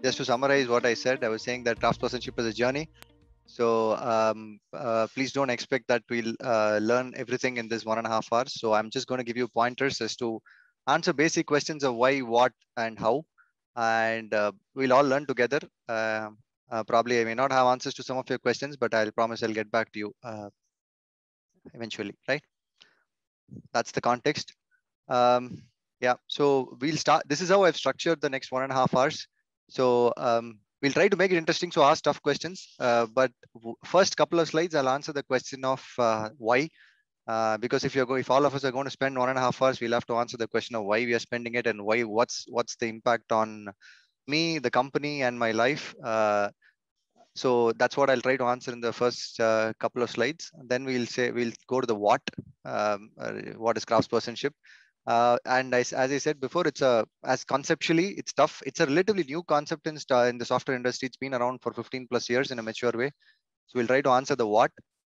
just to summarize what I said, I was saying that craftspersonship is a journey. So please don't expect that we'll learn everything in this 1.5 hours. So I'm just going to give you pointers as to answer basic questions of why, what, and how, and we'll all learn together. Probably I may not have answers to some of your questions, but I'll promise I'll get back to you eventually. Right? That's the context. Yeah. So we'll start. This is how I've structured the next 1.5 hours. So we'll try to make it interesting. So ask tough questions. But first couple of slides, I'll answer the question of why. Because if if all of us are going to spend 1.5 hours, we'll have to answer the question of why we are spending it and why. What's the impact on me, the company, and my life. So that's what I'll try to answer in the first couple of slides. And then we'll go to the what. What is craftspersonship? And as I said before, as conceptually, it's tough. It's a relatively new concept in the software industry. It's been around for 15 plus years in a mature way. So we'll try to answer the what,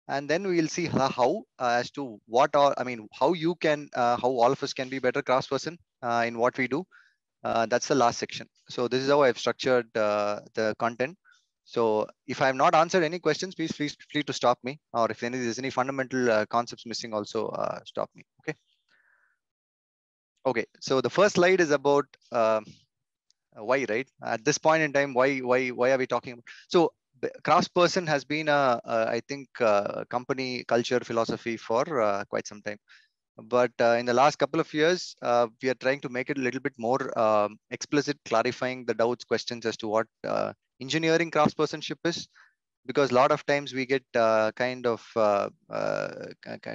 and then we'll see how as to what are, I mean, how you can, how all of us can be better craftsperson in what we do. That's the last section. So this is how I've structured the content. So if I have not answered any questions, please feel free to stop me, or if there's any fundamental concepts missing, also stop me. Okay. Okay, so the first slide is about why, right? At this point in time, why are we talking about? So craftsperson has been I think company culture philosophy for quite some time. But in the last couple of years, we are trying to make it a little bit more explicit, clarifying the doubts, questions as to what engineering craftspersonship is, because a lot of times we get kind of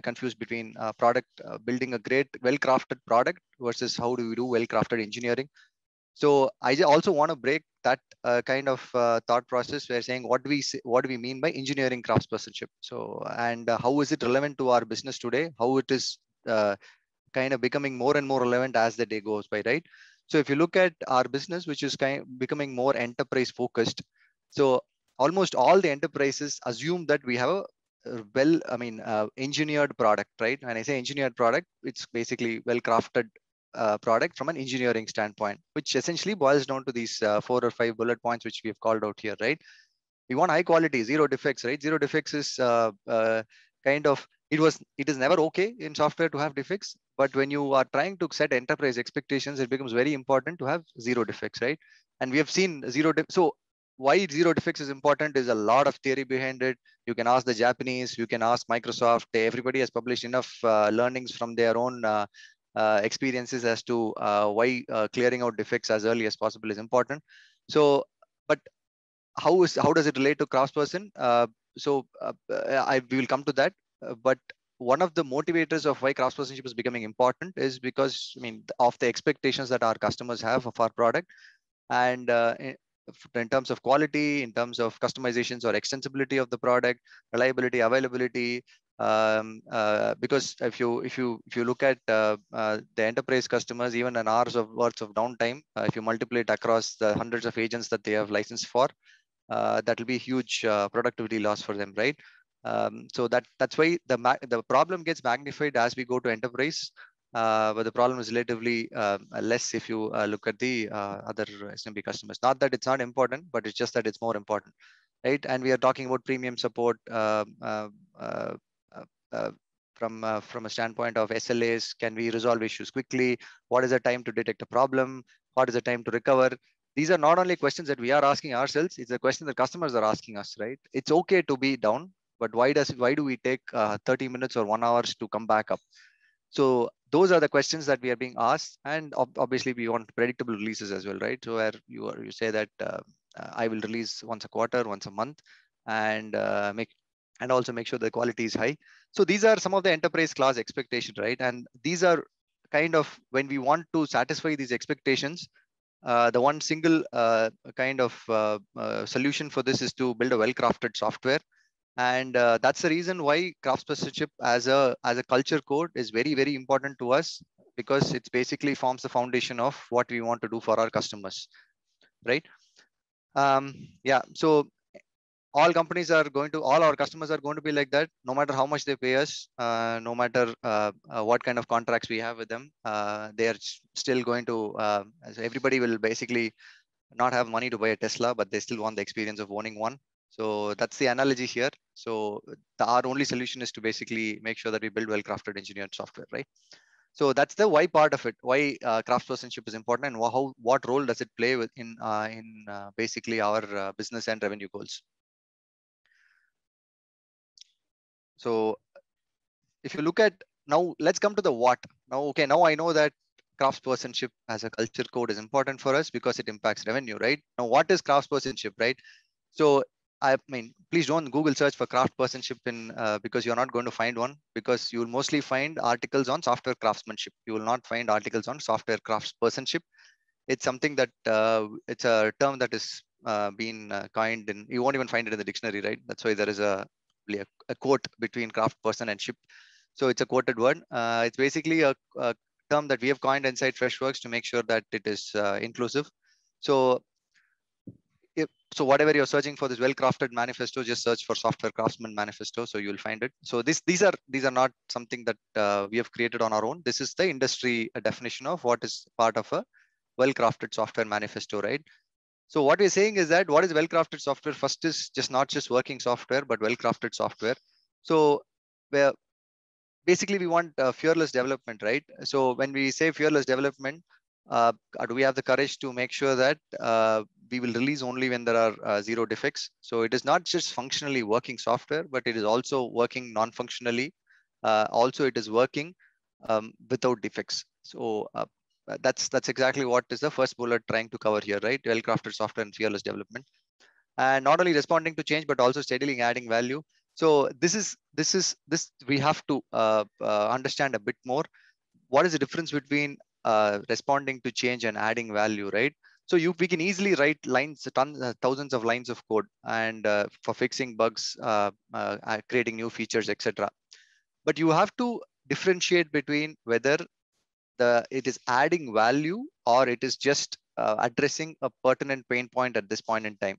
confused between product building a great well-crafted product versus how do we do well-crafted engineering. So I also want to break that kind of thought process. We're saying what do we mean by engineering craftspersonship? So and how is it relevant to our business today? How it is kind of becoming more and more relevant as the day goes by, right? So if you look at our business, which is kind of becoming more enterprise focused, so almost all the enterprises assume that we have a engineered product, right? When I say engineered product, it's basically well-crafted product from an engineering standpoint, which essentially boils down to these 4 or 5 bullet points which we have called out here, right? We want high quality, zero defects, right? Zero defects is kind of, it is never okay in software to have defects, but when you are trying to set enterprise expectations, it becomes very important to have zero defects, right? And we have seen so why zero defects is important is a lot of theory behind it. You can ask the Japanese, you can ask Microsoft. Everybody has published enough learnings from their own experiences as to why clearing out defects as early as possible is important. So, but how does it relate to craftsperson? We will come to that. But one of the motivators of why craftspersonship is becoming important is because, I mean, of the expectations that our customers have of our product, and in terms of quality, in terms of customizations or extensibility of the product, reliability, availability. Because if you look at the enterprise customers, even an hours of worth of downtime, if you multiply it across the hundreds of agents that they have licensed for, that will be huge productivity loss for them, right? So that's why the problem gets magnified as we go to enterprise, but the problem is relatively less if you look at the other SMB customers. Not that it's not important, but it's just that it's more important, right? And we are talking about premium support from a standpoint of SLAs. Can we resolve issues quickly? What is the time to detect a problem? What is the time to recover? These are not only questions that we are asking ourselves, it's a question that customers are asking us, right? It's okay to be down, but why do we take 30 minutes or 1 hour to come back up? So those are the questions that we are being asked, and obviously we want predictable releases as well, right? So where you say that I will release once a quarter, once a month, and also make sure the quality is high. So these are some of the enterprise class expectations, right? And these are kind of, when we want to satisfy these expectations, the one single kind of solution for this is to build a well-crafted software. And that's the reason why craftspersonship as a culture code is very, very important to us, because it basically forms the foundation of what we want to do for our customers, right? Yeah, so all our customers are going to be like that, no matter how much they pay us, no matter what kind of contracts we have with them. They are still going to, so everybody will basically not have money to buy a Tesla, but they still want the experience of owning one. So that's the analogy here. So our only solution is to basically make sure that we build well-crafted engineered software, right? So that's the why part of it. Why craftspersonship is important, and what role does it play in basically our business and revenue goals. So if you look at now, let's come to the what. Now, okay, now I know that craftspersonship as a culture code is important for us because it impacts revenue, right? Now, what is craftspersonship, right? So I mean, please don't Google search for craftspersonship in because you're not going to find one, because you will mostly find articles on software craftsmanship. You will not find articles on software craftspersonship. It's something that it's a term that is been coined, and you won't even find it in the dictionary, right? That's why there is a quote between craft person and ship. So it's a quoted word. It's basically a term that we have coined inside Freshworks to make sure that it is inclusive. So so whatever you're searching for this well-crafted manifesto, just search for software craftsman manifesto, so you'll find it. So these are not something that we have created on our own. This is the industry definition of what is part of a well-crafted software manifesto, right? So what we're saying is that what is well-crafted software? First is just not just working software, but well-crafted software. So where basically we want fearless development, right? So when we say fearless development, do we have the courage to make sure that we will release only when there are zero defects? So it is not just functionally working software, but it is also working non-functionally. Also, it is working without defects. So that's exactly what is the first bullet trying to cover here, right? Well-crafted software and fearless development, and not only responding to change, but also steadily adding value. So this we have to understand a bit more. What is the difference between responding to change and adding value, right? So we can easily write thousands of lines of code and for fixing bugs, creating new features, etc. But you have to differentiate between whether it is adding value or it is just addressing a pertinent pain point at this point in time.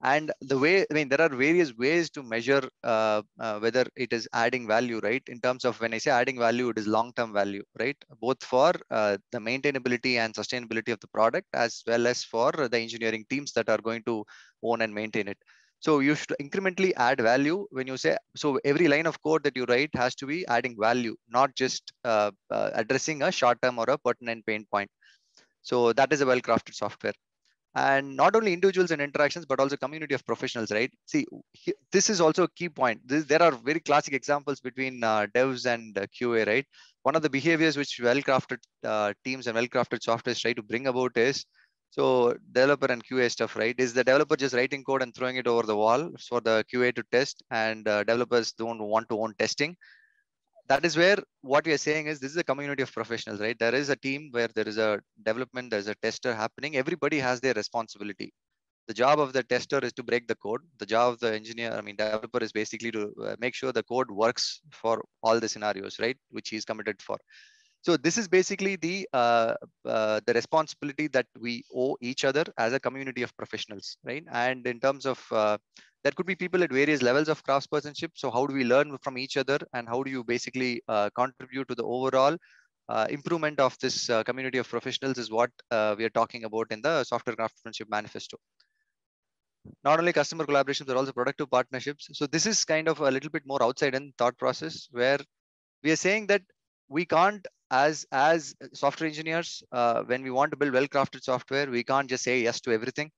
And the way, I mean, there are various ways to measure whether it is adding value, right? In terms of, when I say adding value, it is long-term value, right? Both for the maintainability and sustainability of the product, as well as for the engineering teams that are going to own and maintain it. So you should incrementally add value when you say, so every line of code that you write has to be adding value, not just addressing a short-term or a pertinent pain point. So that is a well-crafted software. And not only individuals and interactions, but also community of professionals, right? See, this is also a key point. There are very classic examples between devs and QA, right? One of the behaviors which well-crafted teams and well-crafted software try to bring about is, so developer and QA stuff, right? Is the developer just writing code and throwing it over the wall for the QA to test, and developers don't want to own testing? That is where what we are saying is this is a community of professionals, right? There is a team where there is a development, there's a tester happening. Everybody has their responsibility. The job of the tester is to break the code. The job of the engineer, I mean, developer, is basically to make sure the code works for all the scenarios, right? Which he's committed for. So this is basically the responsibility that we owe each other as a community of professionals, right? And in terms of there could be people at various levels of craftspersonship. So how do we learn from each other, and how do you basically contribute to the overall improvement of this community of professionals is what we are talking about in the Software Craftsmanship Manifesto. Not only customer collaborations, but also productive partnerships. So this is kind of a little bit more outside in thought process, where we are saying that we can't, as software engineers, when we want to build well-crafted software, we can't just say yes to everything.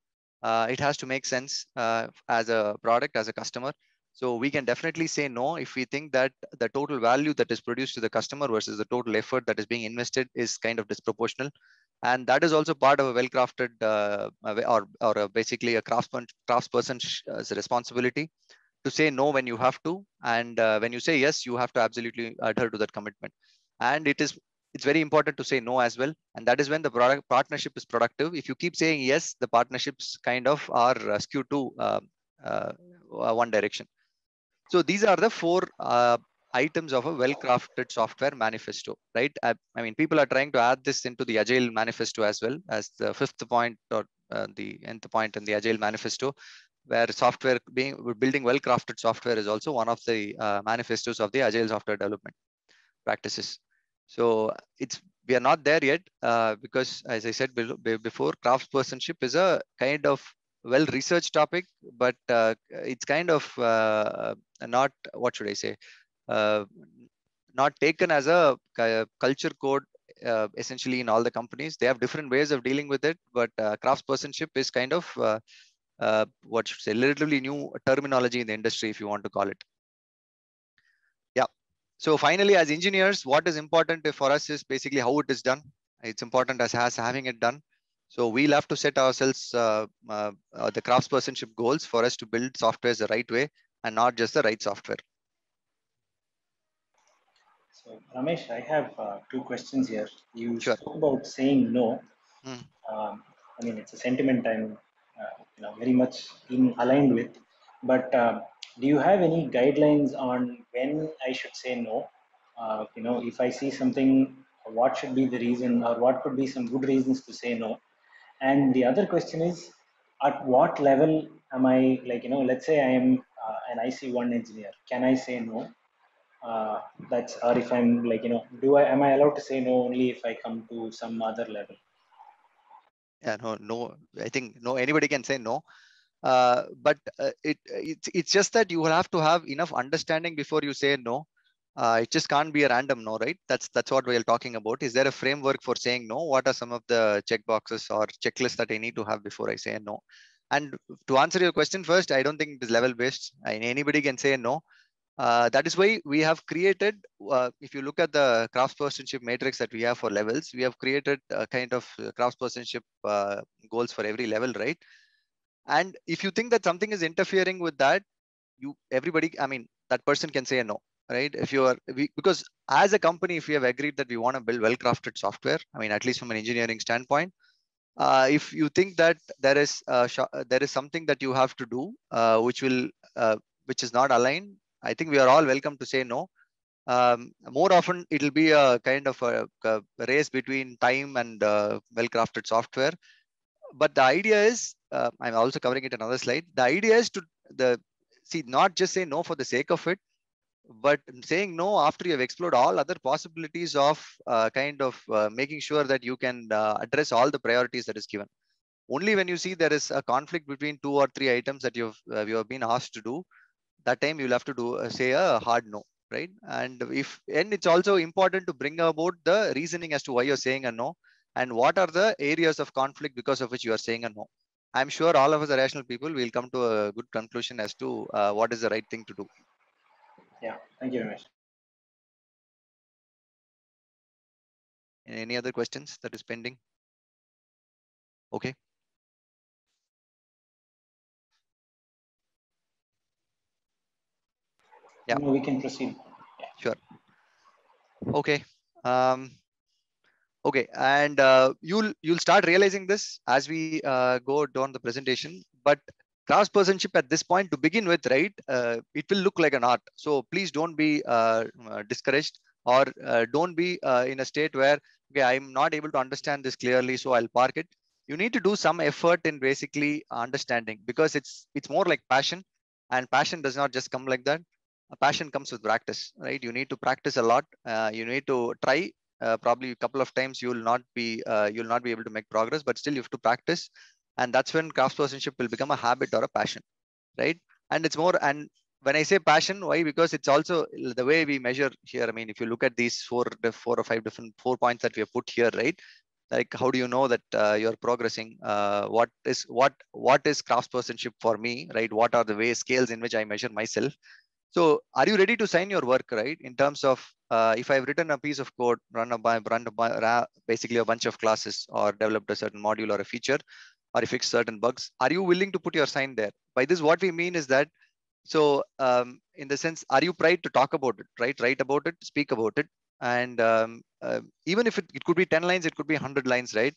It has to make sense as a product, as a customer. So we can definitely say no if we think that the total value that is produced to the customer versus the total effort that is being invested is kind of disproportional. And that is also part of a well-crafted or basically a craftsperson's responsibility to say no when you have to, and when you say yes, you have to absolutely adhere to that commitment. And it's very important to say no as well, and that is when the product partnership is productive. If you keep saying yes, the partnerships kind of are skewed to uh, one direction. So these are the four items of a well-crafted software manifesto, right? I mean, people are trying to add this into the Agile manifesto as well as the fifth point, or the nth point in the Agile manifesto, where building well-crafted software is also one of the manifestos of the Agile software development practices. So it's we are not there yet because, as I said before, craftspersonship is a kind of well-researched topic, but it's kind of not, what should I say, uh, not taken as a culture code essentially in all the companies. They have different ways of dealing with it, but craftspersonship is kind of what should I say, relatively new terminology in the industry, if you want to call it. Yeah. So finally, as engineers, what is important for us is basically how it is done. It's important as having it done. So we'll have to set ourselves the craftspersonship goals for us to build software the right way and not just the right software. So, Ramesh, I have two questions here. You Sure. spoke about saying no. Mm. I mean, it's a sentiment I'm, very much in aligned with. But do you have any guidelines on when I should say no? If I see something, what should be the reason, or what could be some good reasons to say no? And the other question is, at what level am I, let's say I am an IC1 engineer, can I say no? uh, that's, or if I'm am I allowed to say no only if I come to some other level? Yeah, no. I think no. Anybody can say no, but it's just that you will have to have enough understanding before you say no. It just can't be a random no, right? That's what we're talking about. Is there a framework for saying no? What are some of the check boxes or checklists that I need to have before I say no? And to answer your question first, I don't think it is level based. Anybody can say no. That is why we have created, if you look at the craftspersonship matrix that we have for levels, we have created a kind of craftspersonship goals for every level, right? And if you think that something is interfering with that, everybody, I mean, that person can say no, right? If you are, because as a company, if we have agreed that we want to build well-crafted software, I mean, at least from an engineering standpoint, if you think that there is something that you have to do which is not aligned, I think we are all welcome to say no. More often, it'll be a kind of a race between time and well-crafted software. But the idea is, I'm also covering it another slide. The idea is to the see, not just say no for the sake of it, but saying no after you have explored all other possibilities of kind of making sure that you can address all the priorities that is given. Only when you see there is a conflict between two or three items that you have been asked to do, that time you'll have to do say a hard no, right? And it's also important to bring about the reasoning as to why you're saying a no, and what are the areas of conflict because of which you are saying a no. I'm sure all of us are rational people will come to a good conclusion as to what is the right thing to do. Yeah, thank you, Ramesh. Any other questions that is pending? Okay. Yeah, No, we can proceed. Yeah. sure. Okay. Um, okay, and you'll start realizing this as we go down the presentation. But craftspersonship at this point to begin with, right? It will look like an art. So please don't be discouraged, or don't be in a state where, okay, I'm not able to understand this clearly, so I'll park it. You need to do some effort in basically understanding, because it's more like passion, and passion does not just come like that. A passion comes with practice, right? You need to practice a lot. You need to try probably a couple of times. You'll not be able to make progress, but still you have to practice. And that's when craftspersonship will become a habit or a passion, right? And it's more, and when I say passion, why? Because it's also the way we measure here. I mean, if you look at these four or five different 4 points that we have put here, right? Like, how do you know that you're progressing? What is craftspersonship for me, right? What are the way scales in which I measure myself? So are you ready to sign your work, right? In terms of, if I've written a piece of code, basically a bunch of classes, or developed a certain module or a feature, or fixed certain bugs, are you willing to put your sign there? By this, what we mean is that, so in the sense, are you proud to talk about it, right? Write about it, speak about it. And even if it could be 10 lines, it could be 100 lines, right?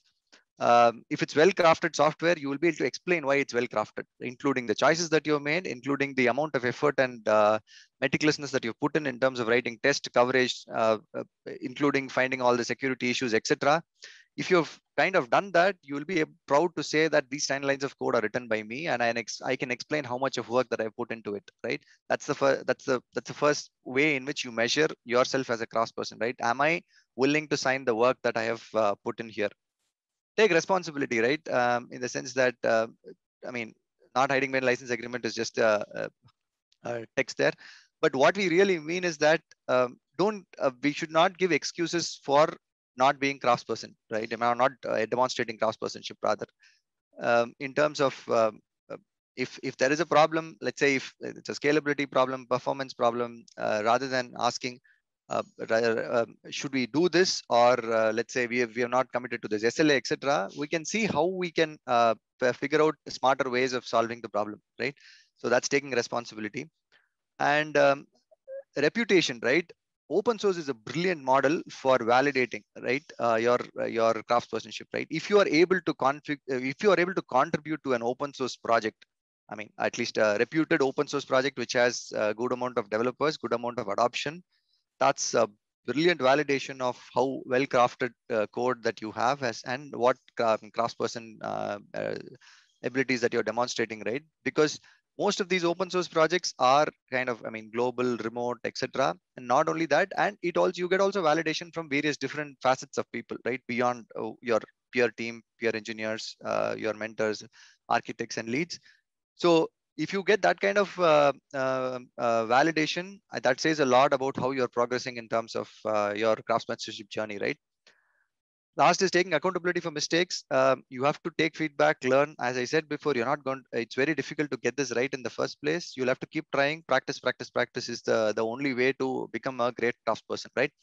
If it's well crafted software, you will be able to explain why it's well crafted, including the choices that you've made, including the amount of effort and meticulousness that you've put in terms of writing test coverage, including finding all the security issues, etc. If you've kind of done that, you will be proud to say that these 10 lines of code are written by me, and I can explain how much of work that I've put into it, right? That's the first way in which you measure yourself as a craftsperson, right? Am I willing to sign the work that I have put in here. Take responsibility, right? In the sense that, I mean, not hiding behind license agreement is just text there. But what we really mean is that don't we should not give excuses for not being craftsperson, right? Not demonstrating craftspersonship rather. In terms of if there is a problem, let's say if it's a scalability problem, performance problem, rather than asking should we do this, or let's say we have not committed to this SLA, etc. We can see how we can figure out smarter ways of solving the problem, right? So that's taking responsibility. And reputation, right? Open source is a brilliant model for validating, right? Your craftspersonship, right? If you are able to if you are able to contribute to an open source project, I mean, at least a reputed open source project which has a good amount of developers, good amount of adoption, that's a brilliant validation of how well crafted code that you have as, and what craftsperson abilities that you're demonstrating, right? Because most of these open source projects are kind of, I mean, global, remote, etc. And not only that, and it also, you get also validation from various different facets of people, right? Beyond your peer team, peer engineers, your mentors, architects, and leads. So if you get that kind of validation, that says a lot about how you're progressing in terms of your craftsmanship journey, right? Last is taking accountability for mistakes. You have to take feedback, learn. As I said before, you're not going. It's very difficult to get this right in the first place. You'll have to keep trying. Practice, practice, practice is the only way to become a great craftsperson, right?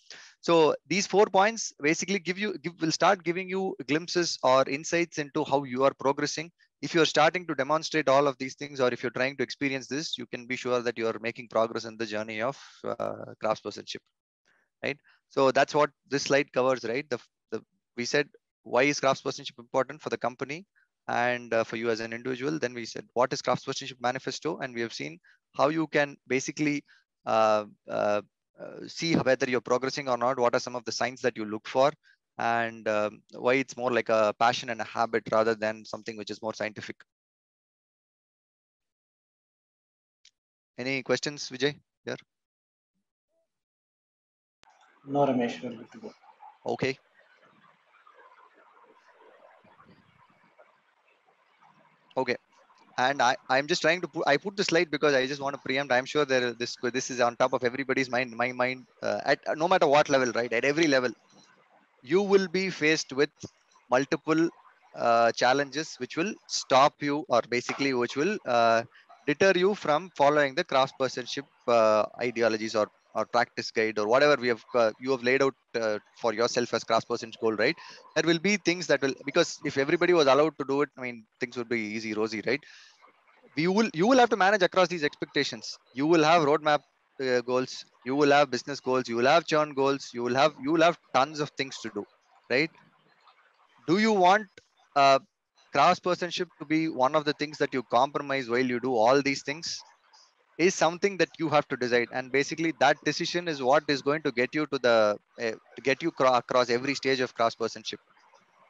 So these 4 points basically will start giving you glimpses or insights into how you are progressing. If you're starting to demonstrate all of these things, or if you're trying to experience this, you can be sure that you're making progress in the journey of craftspersonship, right? So that's what this slide covers, right? We said, why is craftspersonship important for the company and for you as an individual? Then we said, what is craftspersonship manifesto? And we have seen how you can basically uh, uh, see whether you're progressing or not. What are some of the signs that you look for, and why it's more like a passion and a habit rather than something which is more scientific. Any questions, Vijay? Here. No, Ramesh, we're good to go. Okay. Okay. And I'm just trying to I put the slide because I just want to preempt. I'm sure this is on top of everybody's mind, my mind, at no matter what level, right? At every level, you will be faced with multiple challenges which will stop you, or basically which will deter you from following the craftspersonship ideologies, or practice guide, or whatever you have laid out for yourself as craftsperson's goal, right? There will be things that will, because if everybody was allowed to do it, I mean, things would be easy, rosy, right? You will have to manage across these expectations. You will have roadmap goals, you will have business goals, you will have churn goals, you will have tons of things to do, right? Do you want craftspersonship to be one of the things that you compromise while you do all these things? Is something that you have to decide, and basically that decision is what is going to get you to the to get you across every stage of craftspersonship.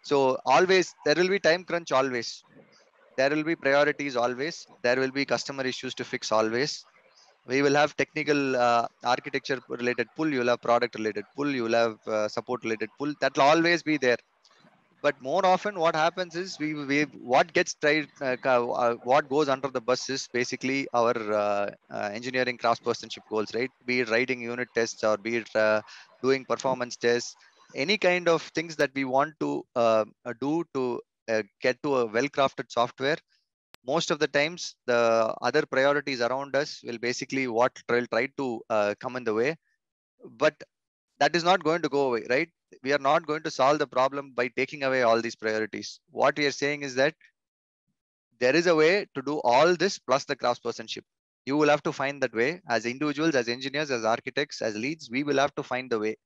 So always there will be time crunch, always there will be priorities, always there will be customer issues to fix, always we will have technical architecture related pull, you'll have product related pull, you'll have support related pull, that will always be there. But more often what happens is we what gets tried what goes under the bus is basically our engineering craftspersonship goals, right? Be it writing unit tests, or be it doing performance tests, any kind of things that we want to do to get to a well crafted software. Most of the times the other priorities around us will basically what will try to come in the way. But that is not going to go away, right? We are not going to solve the problem by taking away all these priorities. What we are saying is that there is a way to do all this plus the craftspersonship. You will have to find that way as individuals, as engineers, as architects, as leads. We will have to find the way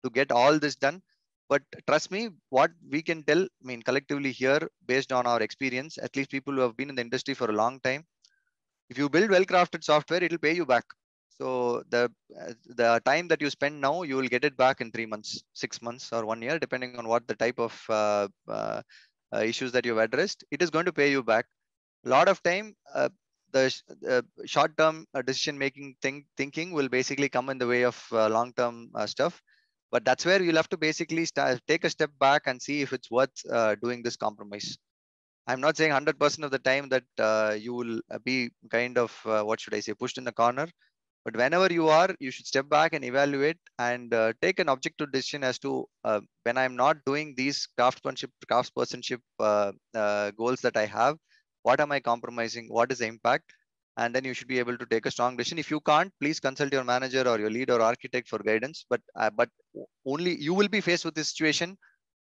to get all this done. But trust me, what we can tell, I mean, collectively here, based on our experience, at least people who have been in the industry for a long time, if you build well crafted software, it'll pay you back. So the time that you spend now, you will get it back in 3 months, 6 months, or 1 year, depending on what the type of issues that you've addressed. It is going to pay you back. A lot of time, the short term decision making thinking will basically come in the way of long term stuff. But that's where you'll have to basically take a step back and see if it's worth doing this compromise. I'm not saying 100% of the time that you will be kind of, what should I say, pushed in the corner. But whenever you are, you should step back and evaluate and take an objective decision as to when I'm not doing these craftspersonship goals that I have, what am I compromising? What is the impact? And then you should be able to take a strong decision. If you can't, please consult your manager or your lead or architect for guidance. But only you will be faced with this situation.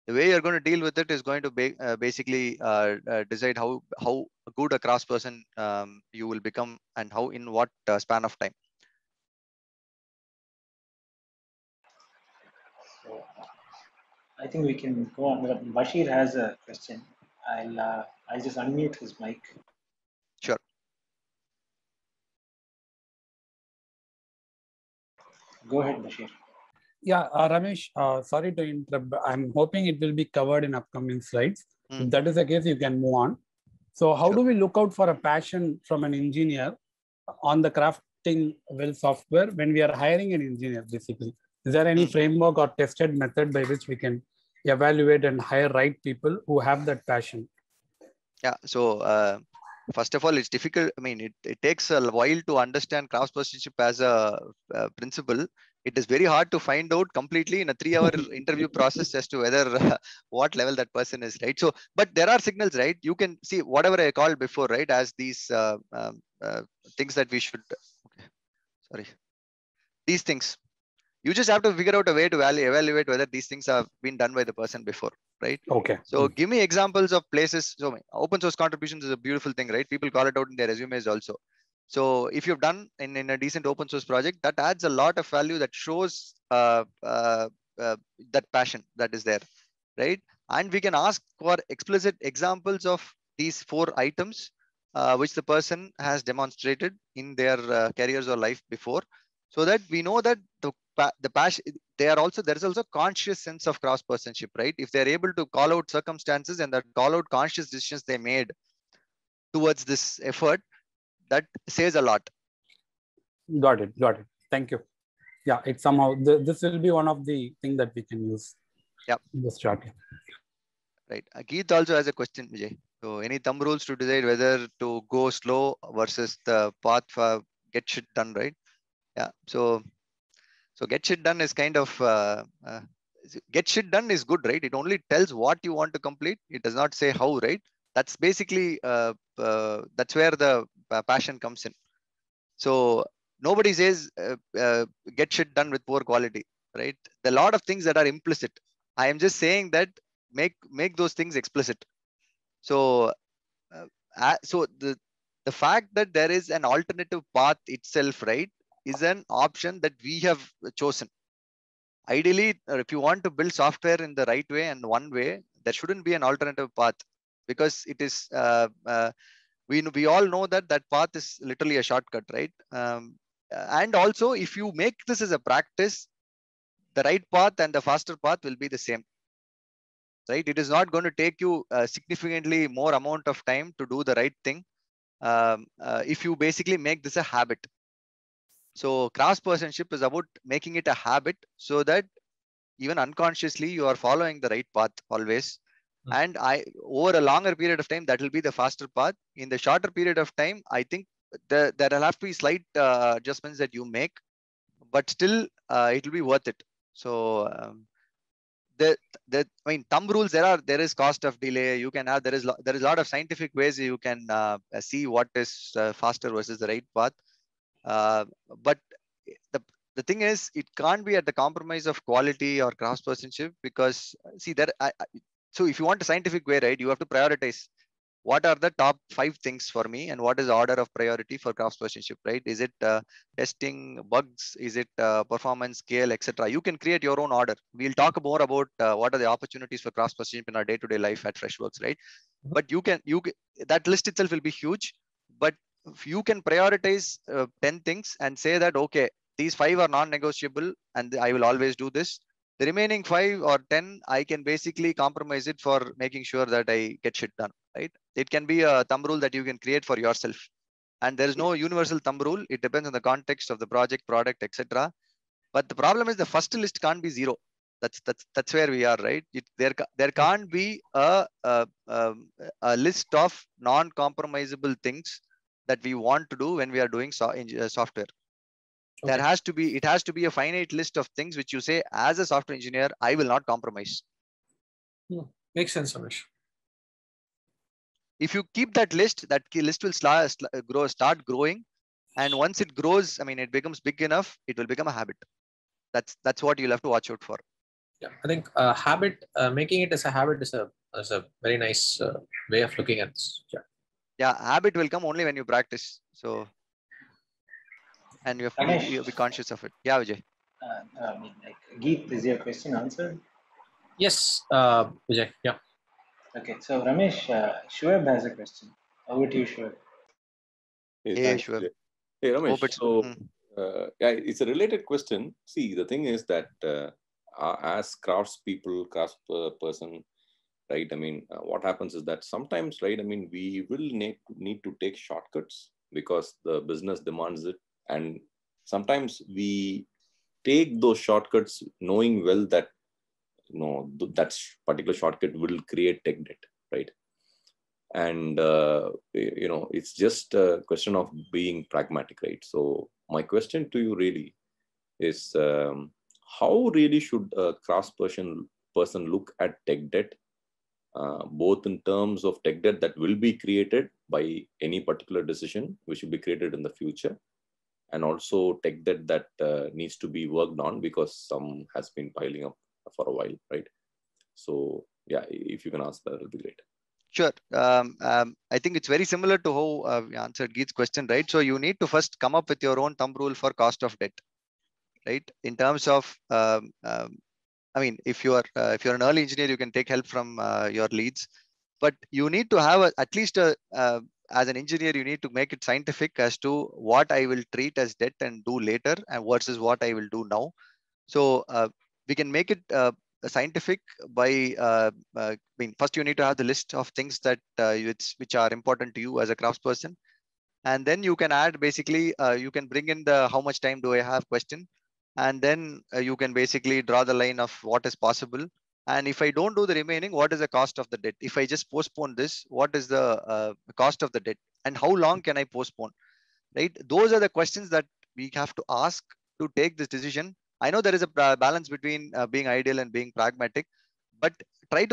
The way you're going to deal with it is going to basically decide how good a craftsperson you will become and how in what span of time. So I think we can go on. Bashir has a question. I'll just unmute his mic. Sure. Go ahead, Bashir. Yeah, Ramesh, sorry to interrupt. I'm hoping it will be covered in upcoming slides. If that is the case, you can move on. So how do we look out for a passion from an engineer on the crafting well software when we are hiring an engineer, basically? Is there any framework or tested method by which we can evaluate and hire right people who have that passion? Yeah, so first of all, it's difficult. I mean, it takes a while to understand craftspersonship as a principle. It is very hard to find out completely in a 3-hour interview process as to whether what level that person is, right? So, but there are signals, right? You can see whatever I called before, right? As these things that we should, okay, sorry, these things. You just have to figure out a way to evaluate whether these things have been done by the person before, right? Okay. So give me examples of places. So open source contributions is a beautiful thing, right? People call it out in their resumes also. So if you've done in a decent open source project, that adds a lot of value that shows that passion that is there, right? And we can ask for explicit examples of these 4 items which the person has demonstrated in their careers or life before, so that we know that the passion, there is also conscious sense of craftspersonship, right? If they're able to call out circumstances and that call out conscious decisions they made towards this effort, that says a lot. Got it. Thank you. Yeah, it's somehow this will be one of the things that we can use. Yeah, in this chart. Right. Geet also has a question, Vijay. So any thumb rules to decide whether to go slow versus the path for get shit done, right? Yeah. So get shit done is kind of get shit done is good, right? It only tells what you want to complete. It does not say how, right? That's basically that's where the passion comes in. So nobody says get shit done with poor quality, right? There are a lot of things that are implicit. I am just saying that make those things explicit. So so the fact that there is an alternative path itself, right, is an option that we have chosen. Ideally, if you want to build software in the right way and one way, there shouldn't be an alternative path, because it is we all know that that path is literally a shortcut, right? And also, if you make this as a practice, the right path and the faster path will be the same, right? It is not going to take you significantly more amount of time to do the right thing if you basically make this a habit. So craftspersonship is about making it a habit so that even unconsciously you are following the right path always. And over a longer period of time, that will be the faster path. In the shorter period of time, I think there will have to be slight adjustments that you make, but still it will be worth it. So I mean, thumb rules, there is cost of delay. You can have, there is a lot of scientific ways you can see what is faster versus the right path. But the thing is, it can't be at the compromise of quality or craftspersonship, because see there. So if you want a scientific way, right, you have to prioritize what are the top 5 things for me and what is the order of priority for craftspersonship, right? Is it testing bugs? Is it performance, scale, etc.? You can create your own order. We'll talk more about what are the opportunities for craftspersonship in our day-to-day life at Freshworks, right? But that list itself will be huge, but if you can prioritize 10 things and say that, okay, these 5 are non-negotiable and I will always do this. The remaining 5 or 10, I can basically compromise it for making sure that I get shit done, right? It can be a thumb rule that you can create for yourself. And there is no universal thumb rule. It depends on the context of the project, product, etc. But the problem is the first list can't be 0. That's where we are, right? There can't be a list of non-compromisable things that we want to do when we are doing software. Okay. It has to be a finite list of things which you say, as a software engineer, I will not compromise. Makes sense, Ramesh. If you keep that list will start growing, and once it grows, I mean, it becomes big enough, it will become a habit. That's what you'll have to watch out for. Yeah, I think habit, making it as a habit is a very nice way of looking at this. Yeah, habit will come only when you practice. So, and you have to be conscious of it. Yeah, Vijay. Like, Geet, is your question answered? Yes, Vijay. Yeah. Okay, so Ramesh, Shoaib has a question. Over to you, Shoaib. Hey, Shoaib. Hey, Ramesh. So, yeah, it's a related question. See, the thing is that as craftsperson, right? I mean, what happens is that sometimes, right? I mean, we will need to take shortcuts because the business demands it, and sometimes we take those shortcuts knowing well that that particular shortcut will create tech debt, right? And it's just a question of being pragmatic, right? So my question to you really is, how really should a craftsperson look at tech debt, both in terms of tech debt that will be created by any particular decision which will be created in the future, and also tech debt that needs to be worked on because some has been piling up for a while, right? So yeah, if you can answer that, it'll be great. Sure. I think it's very similar to how we answered Geet's question, right? So you need to first come up with your own thumb rule for cost of debt, right? In terms of, I mean, if you're an early engineer, you can take help from your leads, but you need to have at least as an engineer, you need to make it scientific as to what I will treat as debt and do later, and versus what I will do now. So we can make it scientific by I mean, first you need to have the list of things that which are important to you as a craftsperson, and then you can add basically you can bring in the how much time do I have question, and then you can basically draw the line of what is possible. And if I don't do the remaining, what is the cost of the debt? If I just postpone this, what is the cost of the debt, and how long can I postpone? Right? Those are the questions that we have to ask to take this decision. I know there is a balance between being ideal and being pragmatic, but try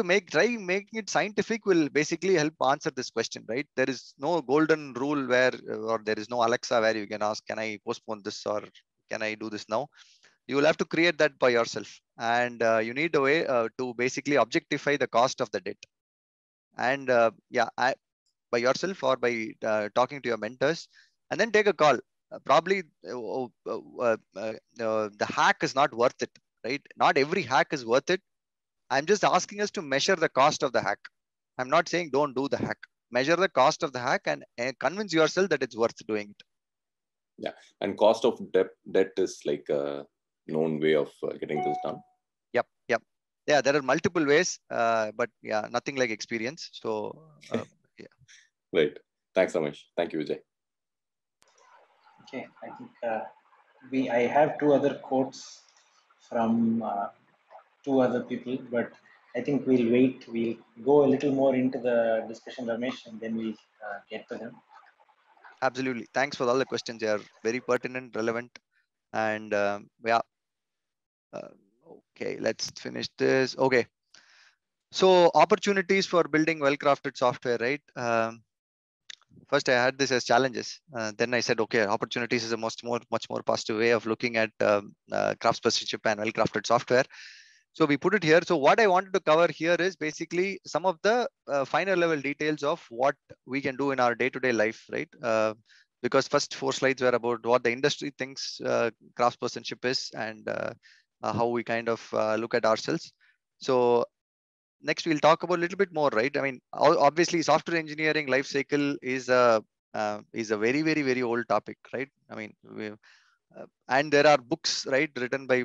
making it scientific will basically help answer this question, right? There is no golden rule where, or there is no Alexa where you can ask, can I postpone this, or can I do this now? You will have to create that by yourself, and you need a way to basically objectify the cost of the debt. And by yourself or by talking to your mentors, and then take a call. Probably the hack is not worth it, right? Not every hack is worth it. I'm just asking us to measure the cost of the hack. I'm not saying don't do the hack. Measure the cost of the hack and convince yourself that it's worth doing it. Yeah, and cost of debt is like a known way of getting this done. Yep. Yeah, there are multiple ways, but yeah, nothing like experience. So yeah. Right. Thanks, Ramesh. Thank you, Vijay. Okay, I think I have two other quotes from two other people, but I think we'll wait. We'll go a little more into the discussion, Ramesh, and then we'll get to them. Absolutely. Thanks for all the questions. They are very pertinent, relevant, and yeah. Okay, let's finish this. Okay. So opportunities for building well-crafted software, right? First, I had this as challenges. Then I said, okay, opportunities is a much more positive way of looking at craftsmanship and well-crafted software. So we put it here. So what I wanted to cover here is basically some of the finer level details of what we can do in our day-to-day life, right? Because first 4 slides were about what the industry thinks craftsmanship is, and how we kind of look at ourselves. So next we'll talk about a little bit more, right? I mean, obviously software engineering life cycle is a very, very, very old topic, right? I mean, and there are books, right, written by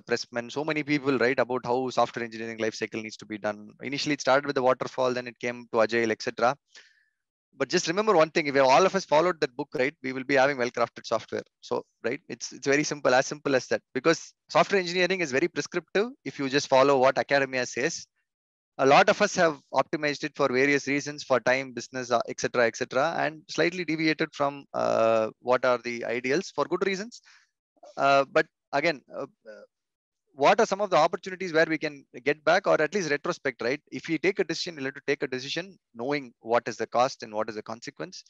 pressmen, so many people, right, about how software engineering life cycle needs to be done. Initially it started with the waterfall, then it came to agile, etc. But just remember one thing: if all of us followed that book, right, we will be having well-crafted software. So, right, it's very simple as that. Because software engineering is very prescriptive. If you just follow what academia says, a lot of us have optimized it for various reasons, for time, business, etc., and slightly deviated from what are the ideals for good reasons. But again, what are some of the opportunities where we can get back, or at least retrospect, right? If we take a decision, we'll have to take a decision knowing what is the cost and what is the consequence.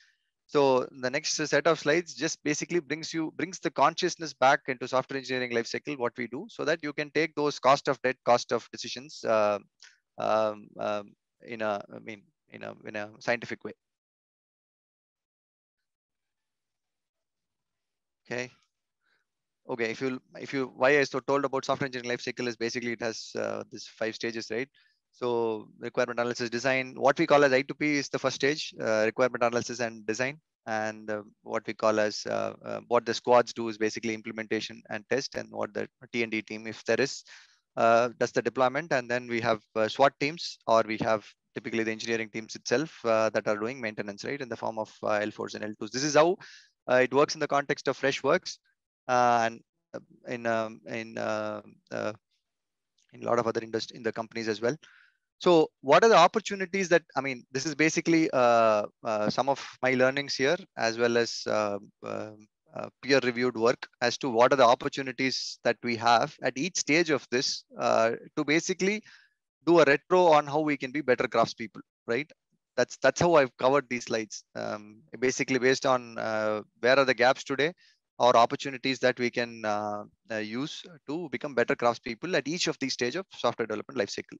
So the next set of slides just basically brings the consciousness back into software engineering lifecycle, what we do, so that you can take those cost of debt, cost of decisions um, um, in a, I mean, in a scientific way. Okay. Okay, if you why I so told about software engineering life cycle is basically it has this 5 stages, right? So requirement analysis, design, what we call as I2P is the first stage, requirement analysis and design, and what we call as what the squads do is basically implementation and test, and what the T&D team, if there is, does the deployment, and then we have SWAT teams, or we have typically the engineering teams itself that are doing maintenance, right, in the form of L4s and L2s. This is how it works in the context of Freshworks. And in in a lot of other industry in the companies as well. So what are the opportunities that, I mean, this is basically some of my learnings here, as well as peer reviewed work as to what are the opportunities that we have at each stage of this to basically do a retro on how we can be better craftspeople, right? That's how I've covered these slides. Basically based on where are the gaps today, or opportunities that we can use to become better craftspeople at each of these stage of software development lifecycle.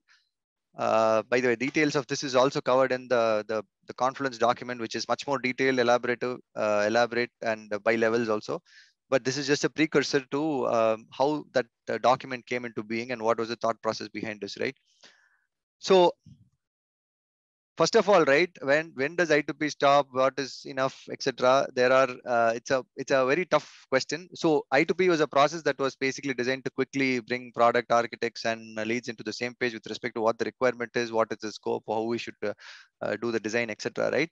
By the way, details of this is also covered in the Confluence document, which is much more detailed, elaborate, and by levels also. But this is just a precursor to how that document came into being and what was the thought process behind this, right? So first of all, right, when does I2P stop? What is enough, etc.? There are it's a very tough question. So I2P was a process that was basically designed to quickly bring product architects and leads into the same page with respect to what the requirement is, what is the scope, how we should do the design, etc. Right?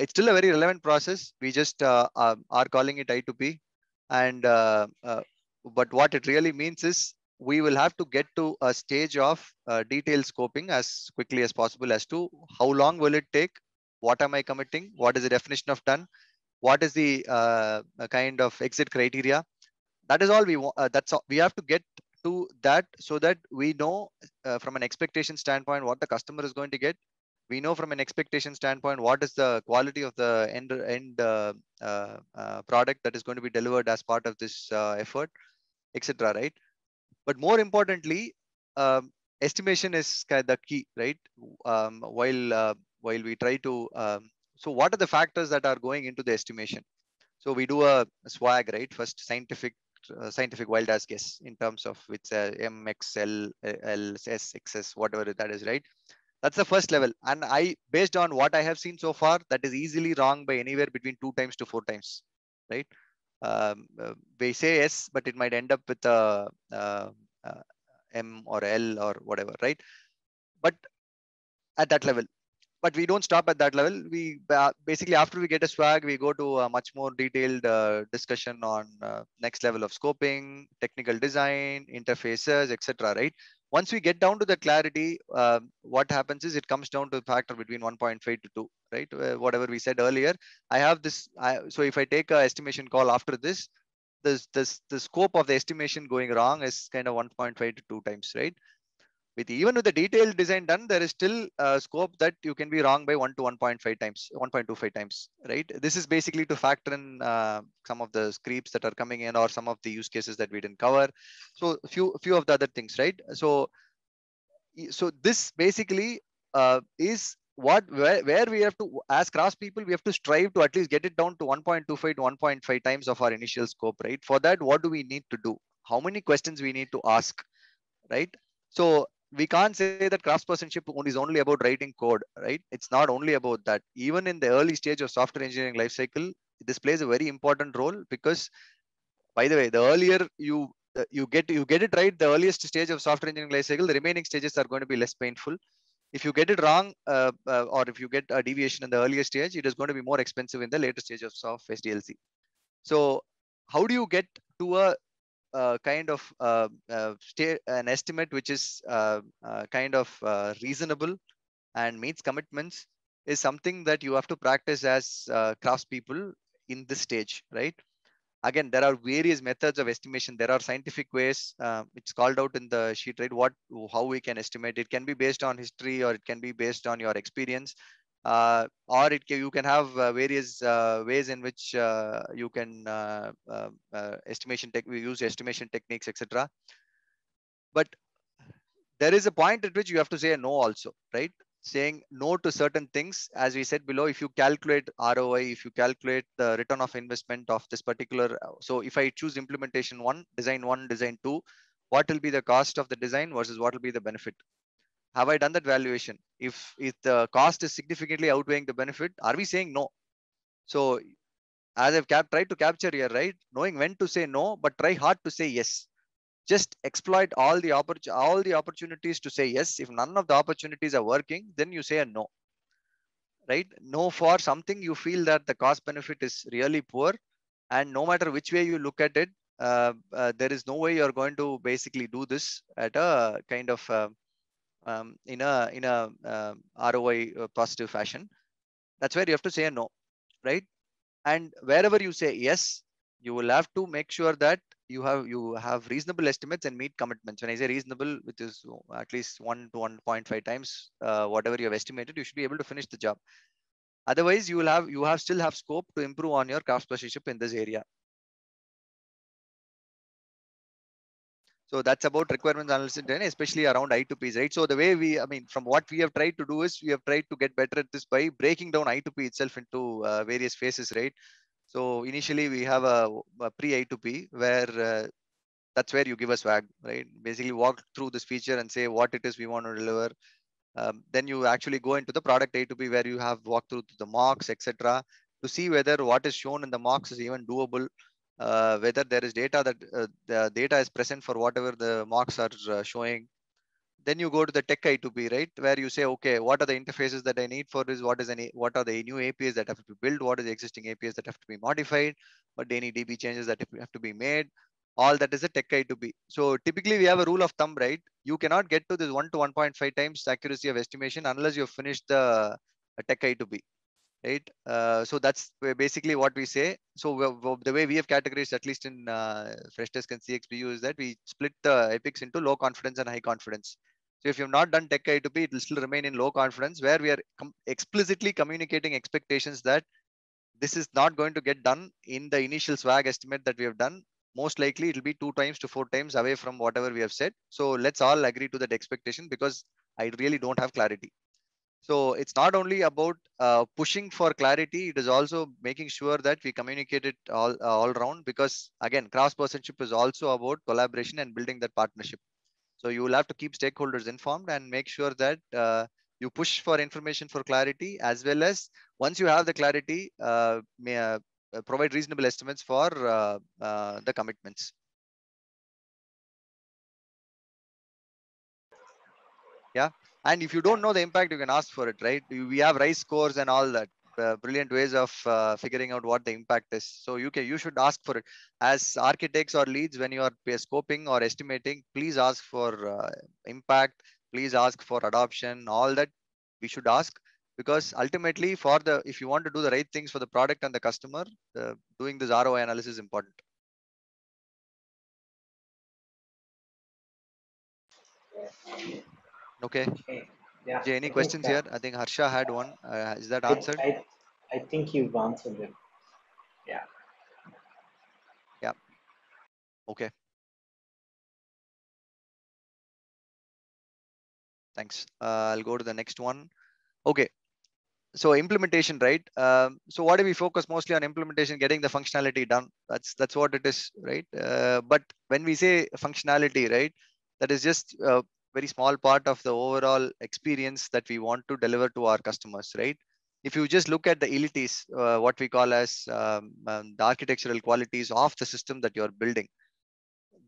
It's still a very relevant process. We just are calling it I2P, and but what it really means is we will have to get to a stage of detailed scoping as quickly as possible as to how long will it take, what am I committing, what is the definition of done, what is the kind of exit criteria. That is all we want. That's all we have to get to that, so that we know from an expectation standpoint what the customer is going to get. We know from an expectation standpoint what is the quality of the end product that is going to be delivered as part of this effort, etc. Right? But more importantly, estimation is kind of the key, right? While we try to so what are the factors that are going into the estimation? So we do a swag, right? First scientific wild ass guess in terms of which M, X, L, S, XS, whatever that is, right? That's the first level. And based on what I have seen so far, that is easily wrong by anywhere between 2 times to 4 times, right? We say S, but it might end up with a M or L or whatever, right? But at that level. But we don't stop at that level. We basically, after we get a swag, we go to a much more detailed discussion on next level of scoping, technical design, interfaces, etc. Right? Once we get down to the clarity, what happens is it comes down to a factor between 1.5 to 2, right? Whatever we said earlier. I have this. So if I take a estimation call after this, the scope of the estimation going wrong is kind of 1.5 to 2 times, right? Even with the detailed design done, there is still a scope that you can be wrong by 1 to 1.5 times, 1.25 times, right? This is basically to factor in some of the creeps that are coming in, or some of the use cases that we didn't cover. So a few of the other things, right? So this basically is where we have to, as cross people, we have to strive to at least get it down to 1.25 to 1.5 times of our initial scope, right? For that, what do we need to do? How many questions we need to ask, right? So we can't say that craftspersonship is only about writing code, right? It's not only about that. Even in the early stage of software engineering lifecycle, this plays a very important role, because, by the way, the earlier you get it right, the earliest stage of software engineering lifecycle, the remaining stages are going to be less painful. If you get it wrong, or if you get a deviation in the earlier stage, it is going to be more expensive in the later stages of SDLC. So how do you get to a kind of an estimate which is kind of reasonable and meets commitments, is something that you have to practice as craftspeople in this stage, right? Again, there are various methods of estimation. There are scientific ways. It's called out in the sheet, right? How we can estimate. It can be based on history, or it can be based on your experience, or you can have various ways in which you can we use estimation techniques, etc. But there is a point at which you have to say a no also, right? Saying no to certain things, as we said below, if you calculate ROI, if you calculate the return of investment of this particular, so if I choose implementation one, design two, what will be the cost of the design versus what will be the benefit? Have I done that valuation? If the cost is significantly outweighing the benefit, are we saying no? So as I've tried to capture here, right? Knowing when to say no, but try hard to say yes. Just exploit all the opportunities to say yes. If none of the opportunities are working, then you say a no, right? No for something you feel that the cost benefit is really poor, and no matter which way you look at it, there is no way you're going to basically do this at a kind of in a ROI positive fashion. That's where you have to say a no, right? And wherever you say yes, you will have to make sure that you have reasonable estimates and meet commitments. When I say reasonable, which is at least 1 to 1.5 times whatever you have estimated, you should be able to finish the job. Otherwise, you still have scope to improve on your craftsmanship in this area. So that's about requirements analysis, especially around I2Ps, right? So the way from what we have tried to do is we have tried to get better at this by breaking down I2P itself into various phases, right? So initially we have a pre-I2P where that's where you give a swag, right? Basically walk through this feature and say what it is we want to deliver. Then you actually go into the product A2P where you have walked through the mocks, etc., to see whether what is shown in the mocks is even doable. Whether there is data that the data is present for whatever the mocks are showing. Then you go to the tech I2P, right, where you say, okay, what are the interfaces that I need for this? What are the new APIs that have to be built? What are the existing APIs that have to be modified? What any DB changes that have to be made? All that is a tech I2P. So typically we have a rule of thumb, right? You cannot get to this 1 to 1.5 times accuracy of estimation unless you finish the tech I2P. Right. So that's basically what we say. So the way we have categorized, at least in Freshdesk and CXPU, is that we split the epics into low confidence and high confidence. So if you've not done tech I2P, it will still remain in low confidence, where we are explicitly communicating expectations that this is not going to get done in the initial swag estimate that we have done. Most likely it will be 2 times to 4 times away from whatever we have said. So let's all agree to that expectation, because I really don't have clarity. So it's not only about pushing for clarity, it is also making sure that we communicate it all around, because again, craftspersonship is also about collaboration and building that partnership. So you will have to keep stakeholders informed and make sure that you push for information for clarity, as well as once you have the clarity, provide reasonable estimates for the commitments. Yeah. And if you don't know the impact, you can ask for it, right? We have RISE scores and all that. Brilliant ways of figuring out what the impact is. So you should ask for it. As architects or leads, when you are scoping or estimating, please ask for impact. Please ask for adoption. All that we should ask, because ultimately, if you want to do the right things for the product and the customer, doing this ROI analysis is important. Okay. Yeah. Jay, any questions here? I think Harsha had one. Is that answered? I think you've answered it. Yeah. Yeah. Okay. Thanks. I'll go to the next one. Okay. So implementation, right? So what do we focus mostly on? Implementation, getting the functionality done. That's what it is, right? But when we say functionality, right, that is just a very small part of the overall experience that we want to deliver to our customers, right? If you just look at the elities, what we call as the architectural qualities of the system that you're building,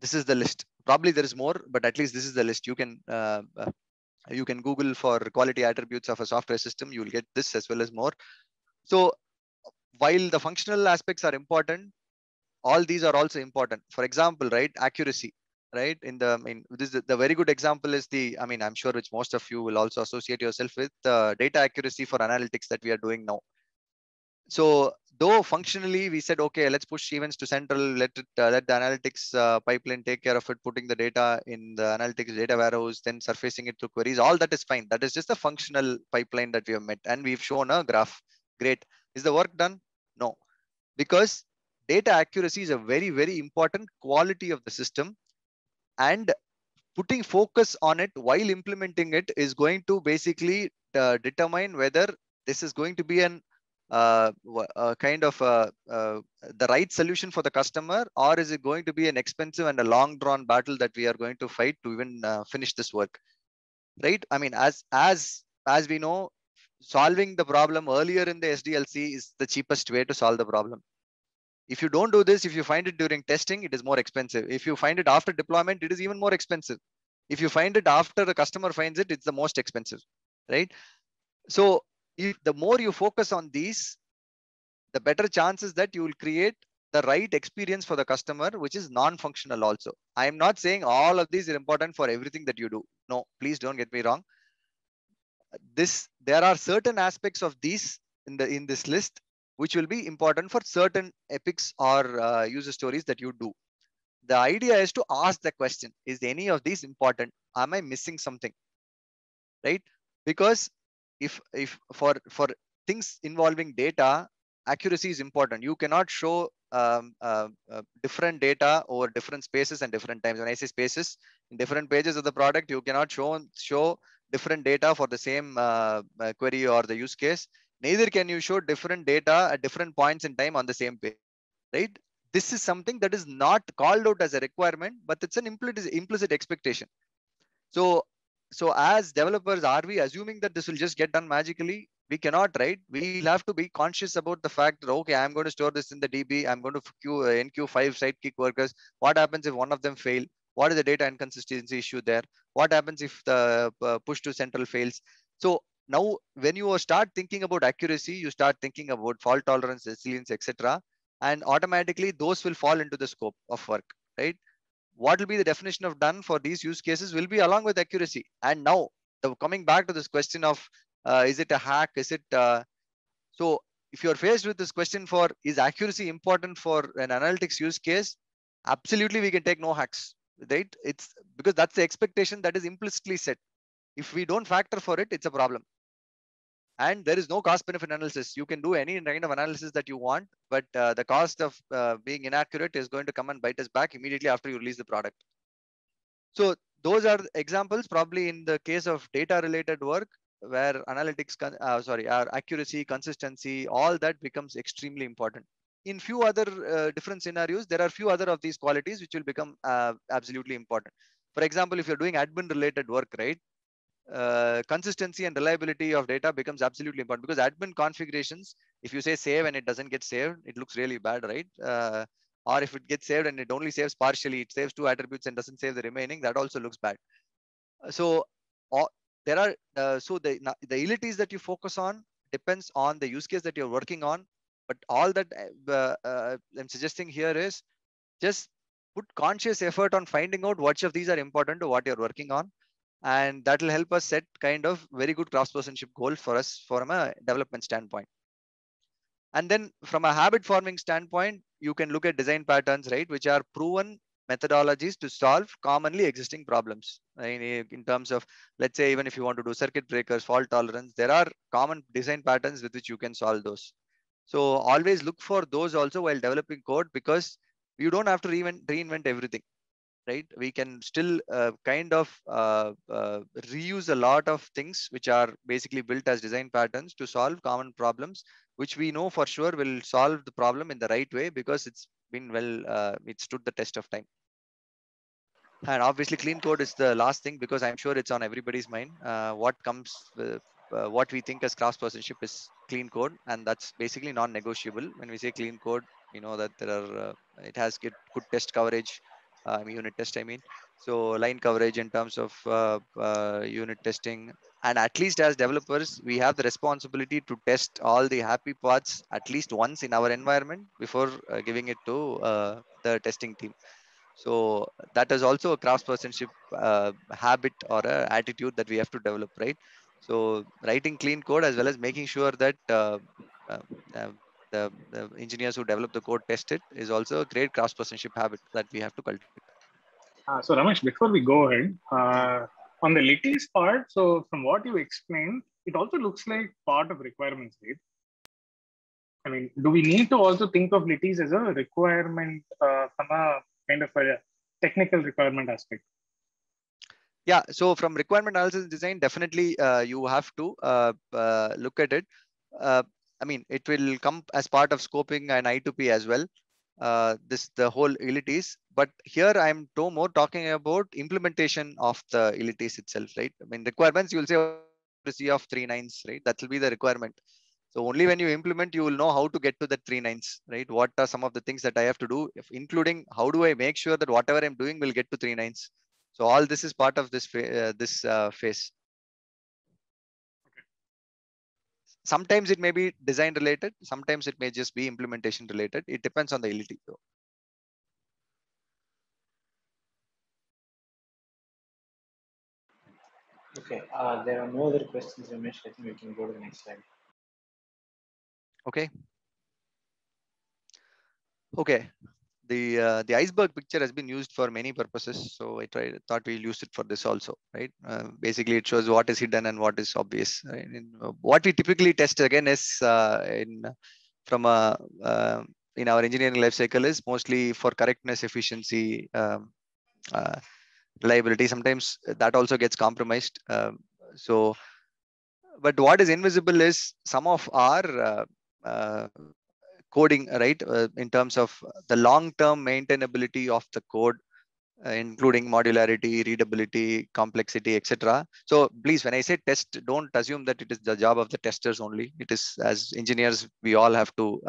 this is the list. Probably there is more, but at least this is the list. You can You can Google for quality attributes of a software system. You will get this as well as more. So while the functional aspects are important, all these are also important. For example, right, accuracy, right? This is the very good example is I'm sure which most of you will also associate yourself with data accuracy for analytics that we are doing now. So though functionally we said, okay, let's push events to central, let the analytics pipeline take care of it, putting the data in the analytics data warehouse, then surfacing it through queries. All that is fine. That is just a functional pipeline that we have met, and we've shown a graph. Great. Is the work done? No, because data accuracy is a very, very important quality of the system, and putting focus on it while implementing it is going to basically determine whether this is going to be the right solution for the customer, or is it going to be an expensive and a long drawn battle that we are going to fight to even finish this work, right? As we know, solving the problem earlier in the SDLC is the cheapest way to solve the problem. If you don't do this, if you find it during testing, it is more expensive. If you find it after deployment, it is even more expensive. If you find it after the customer finds it, it's the most expensive, right? So if the more you focus on these, the better chances that you will create the right experience for the customer, which is non-functional also. I am not saying all of these are important for everything that you do. No, please don't get me wrong. There are certain aspects of these in this list which will be important for certain epics or user stories that you do. The idea is to ask the question, is any of these important? Am I missing something? Right? Because if for things involving data, accuracy is important. You cannot show different data over different spaces and different times. When I say spaces, in different pages of the product, you cannot show different data for the same query or the use case. Neither can you show different data at different points in time on the same page, right? This is something that is not called out as a requirement, but it's an implicit expectation. So as developers, are we assuming that this will just get done magically? We cannot, right? We'll have to be conscious about the fact that, okay, I'm going to store this in the DB. I'm going to enqueue 5 Sidekick workers. What happens if one of them fail? What is the data inconsistency issue there? What happens if the push to central fails? So now when you start thinking about accuracy, you start thinking about fault tolerance, resilience, etc. And automatically those will fall into the scope of work, right? What will be the definition of done for these use cases will be along with accuracy. And now coming back to this question of is it a hack? Is it so if you're faced with this question for is accuracy important for an analytics use case, absolutely we can take no hacks, right? It's because that's the expectation that is implicitly set. If we don't factor for it, it's a problem. And there is no cost benefit analysis. You can do any kind of analysis that you want, but the cost of being inaccurate is going to come and bite us back immediately after you release the product. So those are examples probably in the case of data related work where analytics, our accuracy, consistency, all that becomes extremely important. In few other different scenarios, there are few other of these qualities which will become absolutely important. For example, if you're doing admin related work, right? Consistency and reliability of data becomes absolutely important, because admin configurations, if you say save and it doesn't get saved, it looks really bad, right? Or if it gets saved and it only saves partially, it saves 2 attributes and doesn't save the remaining, that also looks bad. So there are so the utilities that you focus on depends on the use case that you're working on. But all that I'm suggesting here is just put conscious effort on finding out which of these are important to what you're working on, and that will help us set kind of very good cross-personship goals for us from a development standpoint. And then from a habit forming standpoint, you can look at design patterns, right, which are proven methodologies to solve commonly existing problems. In terms of, let's say, even if you want to do circuit breakers, fault tolerance, there are common design patterns with which you can solve those. So always look for those also while developing code, because you don't have to reinvent everything, right? We can still reuse a lot of things which are basically built as design patterns to solve common problems, which we know for sure will solve the problem in the right way, because it's been it stood the test of time. And obviously clean code is the last thing, because I'm sure it's on everybody's mind. What we think as cross-personship is clean code, and that's basically non-negotiable. When we say clean code, you know that there are it has good test coverage, unit test, I mean. So line coverage in terms of unit testing. And at least as developers, we have the responsibility to test all the happy parts at least once in our environment before giving it to the testing team. So that is also a craftspersonship habit or a attitude that we have to develop, right? So writing clean code as well as making sure that uh, uh, the engineers who develop the code test it is also a great craftspersonship habit that we have to cultivate. So Ramesh, before we go ahead, on the litis part, so from what you explained, it also looks like part of requirements, right? I mean, do we need to also think of litis as a requirement from a kind of a technical requirement aspect? Yeah, so from requirement analysis design, definitely you have to look at it. I mean, it will come as part of scoping and I2P as well. The whole utilities, but here I'm more talking about implementation of the utilities itself, right? I mean, requirements, you'll say accuracy of 3 nines, right? That will be the requirement. So only when you implement, you will know how to get to the 3 nines, right? What are some of the things that I have to do, including how do I make sure that whatever I'm doing will get to 3 nines. So all this is part of this phase. Sometimes it may be design related. Sometimes it may just be implementation related. It depends on the utility though. Okay, there are no other questions, Ramesh. I think we can go to the next slide. Okay. Okay. The iceberg picture has been used for many purposes. So thought we'll use it for this also, right? Basically, it shows what is hidden and what is obvious. Right? What we typically test again is in our engineering life cycle is mostly for correctness, efficiency, reliability. Sometimes that also gets compromised. But what is invisible is some of our coding, right? In terms of the long-term maintainability of the code, including modularity, readability, complexity, etc. So please, when I say test, don't assume that it is the job of the testers only. It is, as engineers, we all have to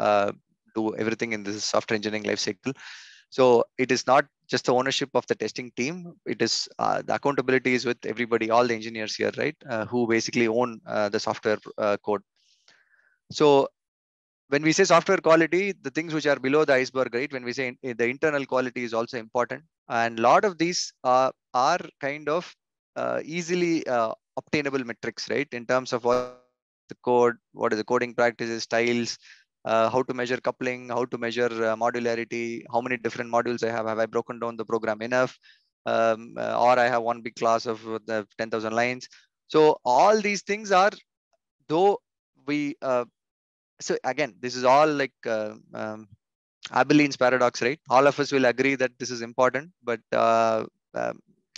do everything in this software engineering lifecycle. So it is not just the ownership of the testing team. It is the accountability is with everybody, all the engineers here, right? Who basically own the software code. So when we say software quality, the things which are below the iceberg, right? When we say the internal quality is also important. And a lot of these are kind of easily obtainable metrics, right? In terms of what the code, what are the coding practices, styles, how to measure coupling, how to measure modularity, how many different modules I have I broken down the program enough? Or I have one big class of the 10,000 lines. So all these things are, though we, so again, this is all like Abelin's paradox, right? All of us will agree that this is important, but I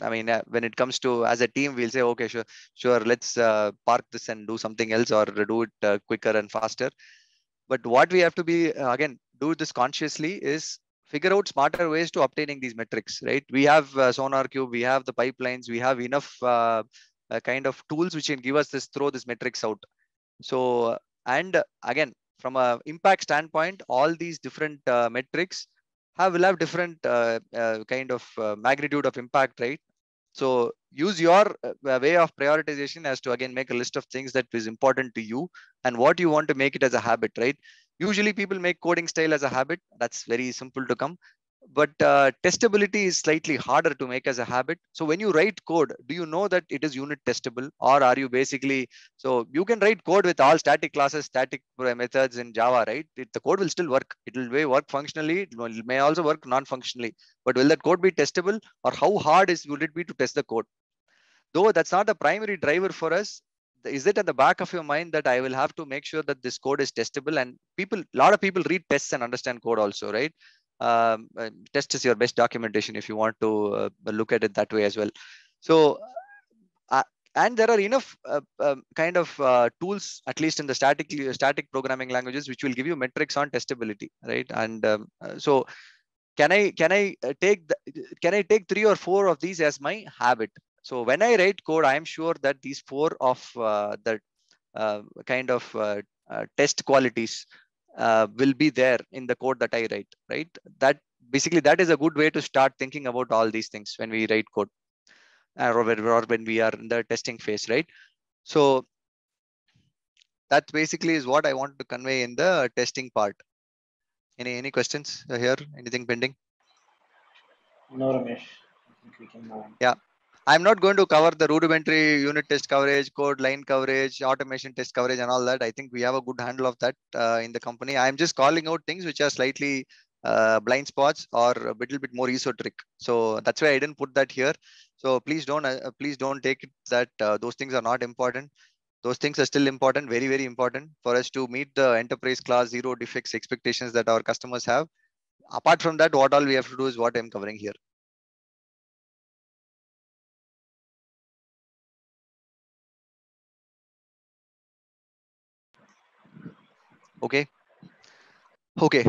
mean, when it comes to as a team, we'll say, okay, sure, let's park this and do something else or do it quicker and faster. But what we have to be, again, do this consciously is figure out smarter ways to obtaining these metrics, right? We have SonarQube, we have the pipelines, we have enough kind of tools which can give us throw this metrics out. So, and again, from a impact standpoint, all these different metrics will have different kind of magnitude of impact, right? So use your way of prioritization as to again make a list of things that is important to you and what you want to make it as a habit, right? Usually people make coding style as a habit. That's very simple to come. But testability is slightly harder to make as a habit. So when you write code, do you know that it is unit testable, or are you basically, so you can write code with all static classes, static methods in Java, right? The code will still work. It will work functionally. It may also work non-functionally. But will that code be testable, or how hard will it be to test the code? Though that's not the primary driver for us, is it at the back of your mind that I will have to make sure that this code is testable? And a lot of people read tests and understand code also, right? Test is your best documentation if you want to look at it that way as well. So, and there are enough kind of tools, at least in the static programming languages, which will give you metrics on testability, right? And so, can I take 3 or 4 of these as my habit? So when I write code, I am sure that these 4 of the kind of test qualities will be there in the code that I write, right? basically that is a good way to start thinking about all these things when we write code or when we are in the testing phase, right? So that basically is what I want to convey in the testing part. Any questions here? Anything pending? No, Ramesh. I think we can move on. Yeah. I'm not going to cover the rudimentary unit test coverage, code line coverage, automation test coverage, and all that. I think we have a good handle of that in the company. I'm just calling out things which are slightly blind spots or a little bit more esoteric. So that's why I didn't put that here. So please don't take it that those things are not important. Those things are still important, very, very important for us to meet the enterprise class zero defects expectations that our customers have. Apart from that, what all we have to do is what I'm covering here. Okay. Okay.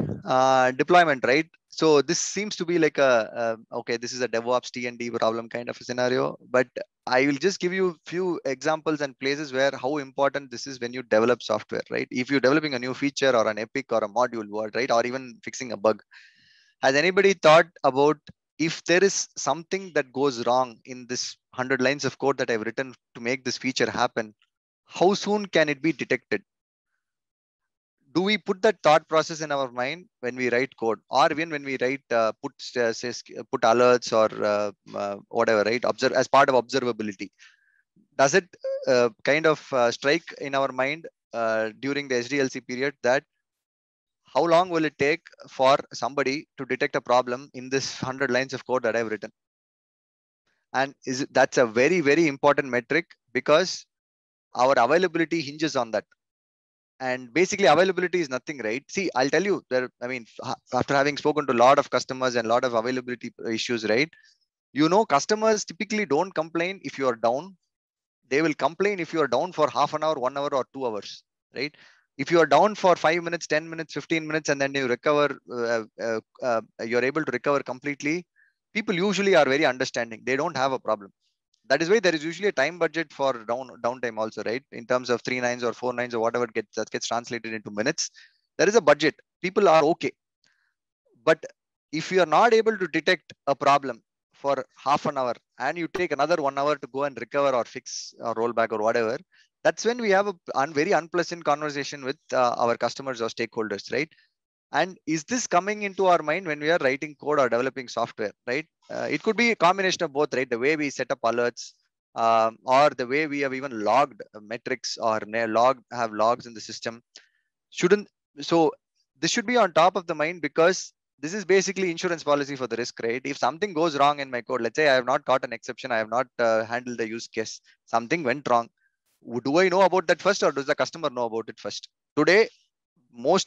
Deployment, right? So this seems to be like okay, this is a DevOps T&D problem kind of a scenario, but I will just give you a few examples and places where how important this is when you develop software, right? If you're developing a new feature or an epic or a module, right? Or even fixing a bug. Has anybody thought about if there is something that goes wrong in this 100 lines of code that I've written to make this feature happen, how soon can it be detected? Do we put that thought process in our mind when we write code, or even when we write put alerts or whatever, right? Observe as part of observability. Does it kind of strike in our mind during the SDLC period that how long will it take for somebody to detect a problem in this 100 lines of code that I've written? And that's a very, very important metric because our availability hinges on that. And basically availability is nothing, right? See, I'll tell you there, I mean, after having spoken to a lot of customers and a lot of availability issues, right? You know, customers typically don't complain if you are down. They will complain if you are down for half an hour, 1 hour, or 2 hours, right? If you are down for 5 minutes, 10 minutes, 15 minutes, and then you recover, you're able to recover completely. People usually are very understanding. They don't have a problem. That is why there is usually a time budget for downtime also, right? In terms of 3 nines or 4 nines or whatever that gets translated into minutes, there is a budget. People are okay. But if you are not able to detect a problem for half an hour and you take another 1 hour to go and recover or fix or roll back or whatever, that's when we have a very unpleasant conversation with our customers or stakeholders, right? And is this coming into our mind when we are writing code or developing software, right? It could be a combination of both, right? The way we set up alerts, or the way we have even logged metrics or have logs in the system. Shouldn't so this should be on top of the mind because this is basically insurance policy for the risk, right? If something goes wrong in my code, let's say I have not caught an exception, I have not handled the use case, something went wrong. Do I know about that first, or does the customer know about it first? Today,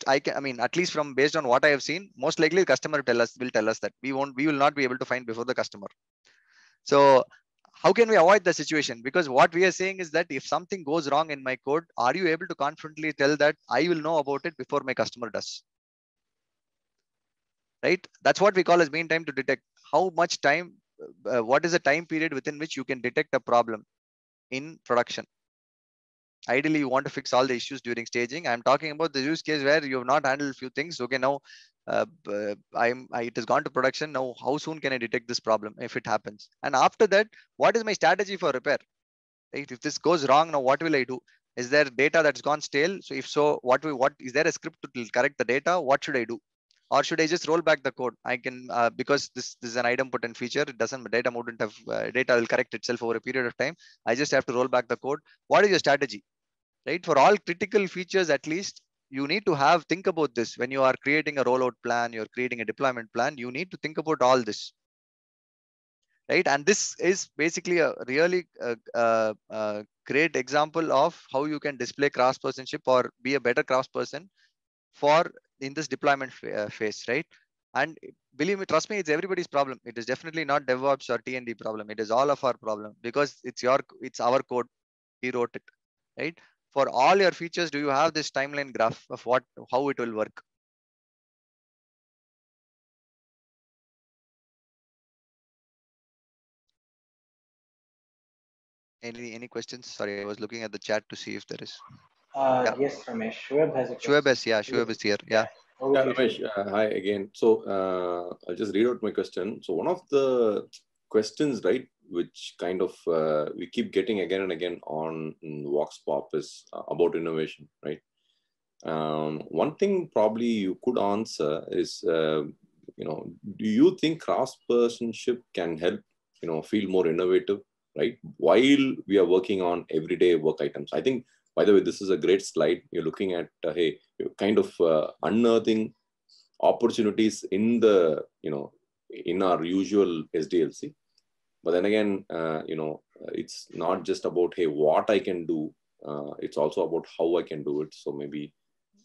I mean, at least from based on what I have seen, most likely the customer will tell us that we will not be able to find before the customer. So how can we avoid the situation? Because what we are saying is that if something goes wrong in my code, are you able to confidently tell that I will know about it before my customer does? Right? That's what we call as mean time to detect. How much time, what is the time period within which you can detect a problem in production? Ideally, you want to fix all the issues during staging. I'm talking about the use case where you have not handled a few things. Okay, now it has gone to production. Now, how soon can I detect this problem if it happens? And after that, what is my strategy for repair? Right? If this goes wrong, now what will I do? Is there data that's gone stale? So if so, what is there a script to correct the data? What should I do? Or should I just roll back the code? I can because this is an idempotent feature. It doesn't data wouldn't have data will correct itself over a period of time. I just have to roll back the code. What is your strategy? Right? For all critical features, at least you need to think about this when you are creating a rollout plan, you're creating a deployment plan. You need to think about all this, right? And this is basically a really great example of how you can display craftspersonship or be a better craftsperson for in this deployment phase, right? And believe me, trust me, it's everybody's problem. It is definitely not DevOps or T&D problem. It is all of our problem because it's our code. We wrote it, right? For all your features, do you have this timeline graph of how it will work? Any questions? Sorry, I was looking at the chat to see if there is. Yes, Ramesh. Shoaib has a question. Shoaib is here. Yeah. Yeah, Ramesh, hi again. So I'll just read out my question. So one of the questions, right, which kind of we keep getting again and again on Vox Pop is about innovation, right? One thing probably you could answer is, do you think craftspersonship can help, feel more innovative, right? While we are working on everyday work items. I think, by the way, this is a great slide. You're looking at, hey, you're kind of unearthing opportunities in the, in our usual SDLC. But then again, it's not just about, hey, what I can do. It's also about how I can do it. So maybe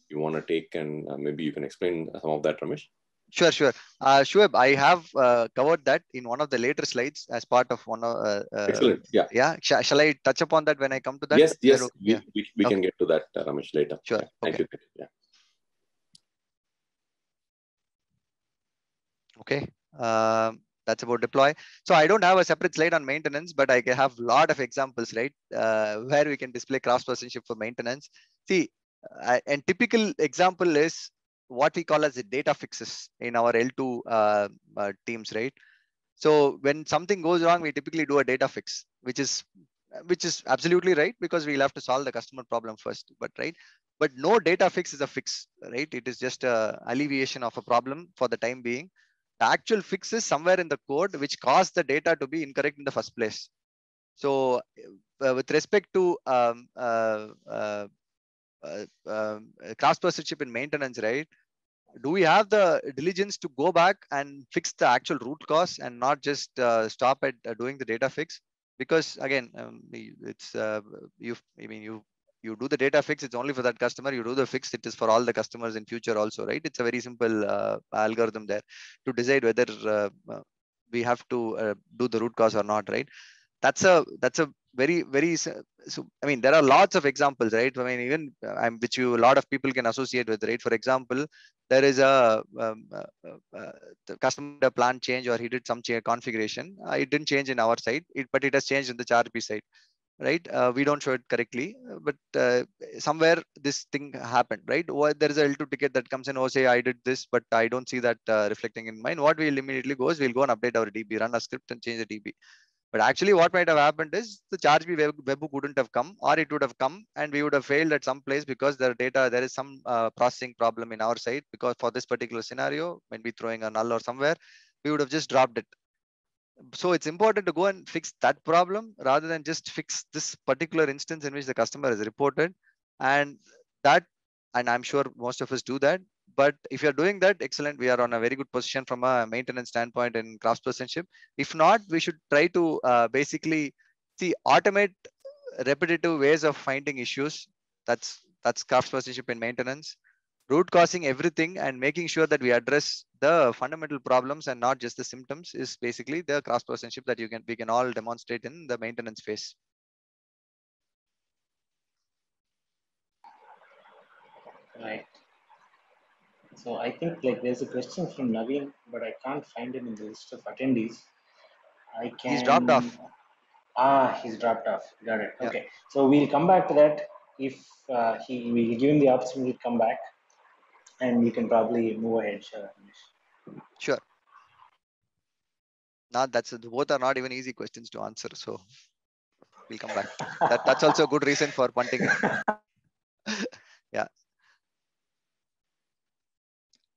you want to take and maybe you can explain some of that, Ramesh. Sure. Shoaib, I have covered that in one of the later slides as part of one of. Excellent. Yeah. Yeah. Shall I touch upon that when I come to that? Yes. Yeah. We can get to that, Ramesh, later. Sure. Yeah. Thank you. Yeah. Okay. That's about deploy. So I don't have a separate slide on maintenance, but I have a lot of examples, right? Where we can display craftspersonship for maintenance. See, and typical example is what we call as the data fixes in our L2 teams, right? So when something goes wrong, we typically do a data fix, which is absolutely right, because we'll have to solve the customer problem first, but no data fix is a fix, right? It is just a alleviation of a problem for the time being. The actual fix is somewhere in the code which caused the data to be incorrect in the first place. So with respect to craftspersonship in maintenance, right? Do we have the diligence to go back and fix the actual root cause and not just stop at doing the data fix? Because again, it's you do the data fix, it's only for that customer. You do the fix, it is for all the customers in future also, right? It's a very simple algorithm there to decide whether we have to do the root cause or not, right? That's a very so I mean there are lots of examples, right? I mean even which a lot of people can associate with, right? For example, there is the customer plan change, or he did some configuration. It didn't change in our side, but it has changed in the ChargeP side, right? We don't show it correctly, but somewhere this thing happened, right? There is a L2 ticket that comes in, oh, say I did this, but I don't see that reflecting in mine. What we'll immediately go is we'll go and update our DB, run a script and change the DB. But actually what might have happened is the ChargeP webhook wouldn't have come, or it would have come and we would have failed at some place because there is some processing problem in our side, because for this particular scenario, when we throwing a null or somewhere, we would have just dropped it. So it's important to go and fix that problem rather than just fix this particular instance in which the customer is reported. And I'm sure most of us do that. But if you're doing that, excellent. We are on a very good position from a maintenance standpoint in craftspersonship. If not, we should try to basically automate repetitive ways of finding issues. That's craftspersonship in maintenance. Root causing everything and making sure that we address the fundamental problems and not just the symptoms is basically the craftspersonship that we can all demonstrate in the maintenance phase. Right. So I think like there's a question from Naveen, but I can't find him in the list of attendees. He's dropped off. He's dropped off. Got it. Yeah. Okay. So we'll come back to that if we give him the opportunity to come back, and you can probably move ahead. Sure. Both are not even easy questions to answer. So we'll come back. That's also a good reason for punting it. Yeah.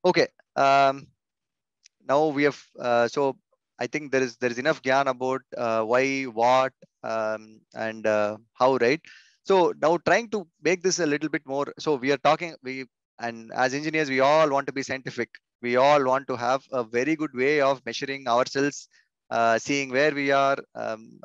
Okay. Now we have so I think there is enough gyan about why, what, and how, right? So now trying to make this a little bit more. So we are talking, and as engineers, we all want to be scientific. We all want to have a very good way of measuring ourselves, seeing where we are.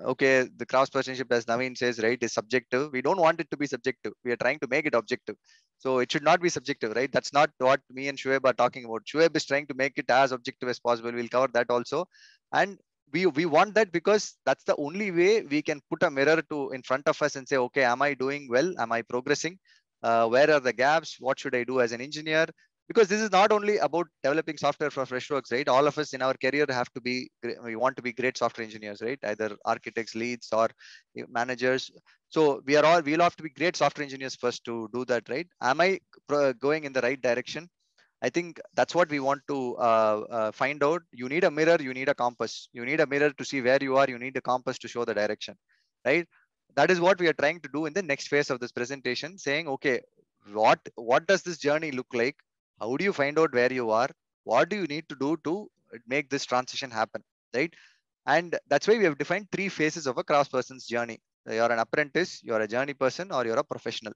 Okay, the craftspersonship, as Naveen says, right, is subjective. We don't want it to be subjective. We are trying to make it objective. So it should not be subjective, right? That's not what me and Shoaib are talking about. Shoaib is trying to make it as objective as possible. We'll cover that also. And we want that because that's the only way we can put a mirror in front of us and say, okay, am I doing well? Am I progressing? Where are the gaps? What should I do as an engineer? Because this is not only about developing software for Freshworks, right? All of us in our career we want to be great software engineers, right? Either architects, leads, or managers. So we'll have to be great software engineers first to do that, right? Am I going in the right direction? I think that's what we want to find out. You need a mirror, you need a compass. You need a mirror to see where you are. You need a compass to show the direction, right? That is what we are trying to do in the next phase of this presentation, saying, okay, what does this journey look like? How do you find out where you are? What do you need to do to make this transition happen, right? And that's why we have defined 3 phases of a craftsperson's journey. You're an apprentice, you're a journey person, or you're a professional,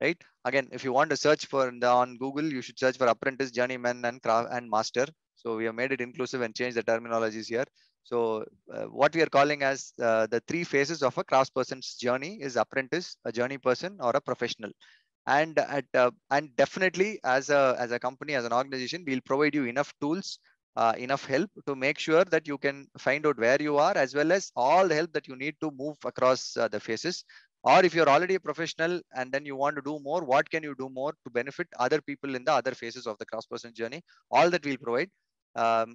right? Again, if you want to search for on Google, you should search for apprentice, journeyman, and craft and master. So we have made it inclusive and changed the terminologies here. So what we are calling as the 3 phases of a craftsperson's journey is apprentice, a journey person, or a professional. And definitely as a company, as an organization, we'll provide you enough tools, enough help to make sure that you can find out where you are, as well as all the help that you need to move across the phases. Or if you're already a professional and then you want to do more, what can you do more to benefit other people in the other phases of the craftsperson journey? All that we'll provide.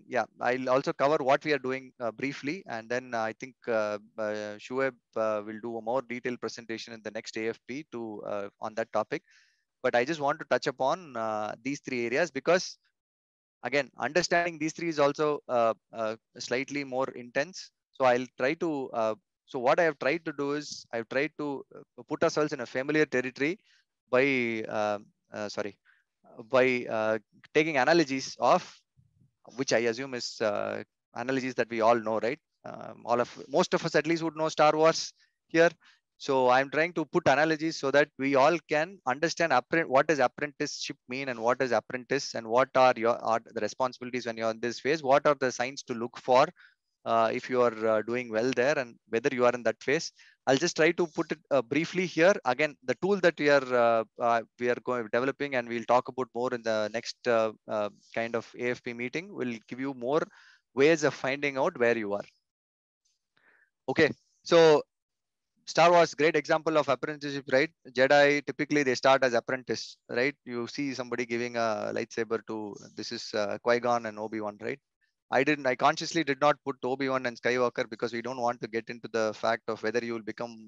Yeah, I'll also cover what we are doing briefly, and then I think Shuaib will do a more detailed presentation in the next AFP to on that topic. But I just want to touch upon these 3 areas because, again, understanding these 3 is also slightly more intense. So I'll try to. So what I have tried to do is I've tried to put ourselves in a familiar territory by by taking analogies of, which I assume is analogies that we all know, right? Most of us at least would know Star Wars here. So I'm trying to put analogies so that we all can understand what does apprenticeship mean, and what does apprentice, and what are the responsibilities when you're in this phase. What are the signs to look for if you are doing well there, and whether you are in that phase. I'll just try to put it briefly here. Again, the tool that we are going developing, and we'll talk about more in the next kind of AFP meeting, will give you more ways of finding out where you are. Okay, so Star Wars, great example of apprenticeship, right? Jedi, typically they start as apprentice, right? You see somebody giving a lightsaber to, this is Qui-Gon and Obi-Wan, right? I consciously did not put Obi-Wan and Skywalker because we don't want to get into the fact of whether you will become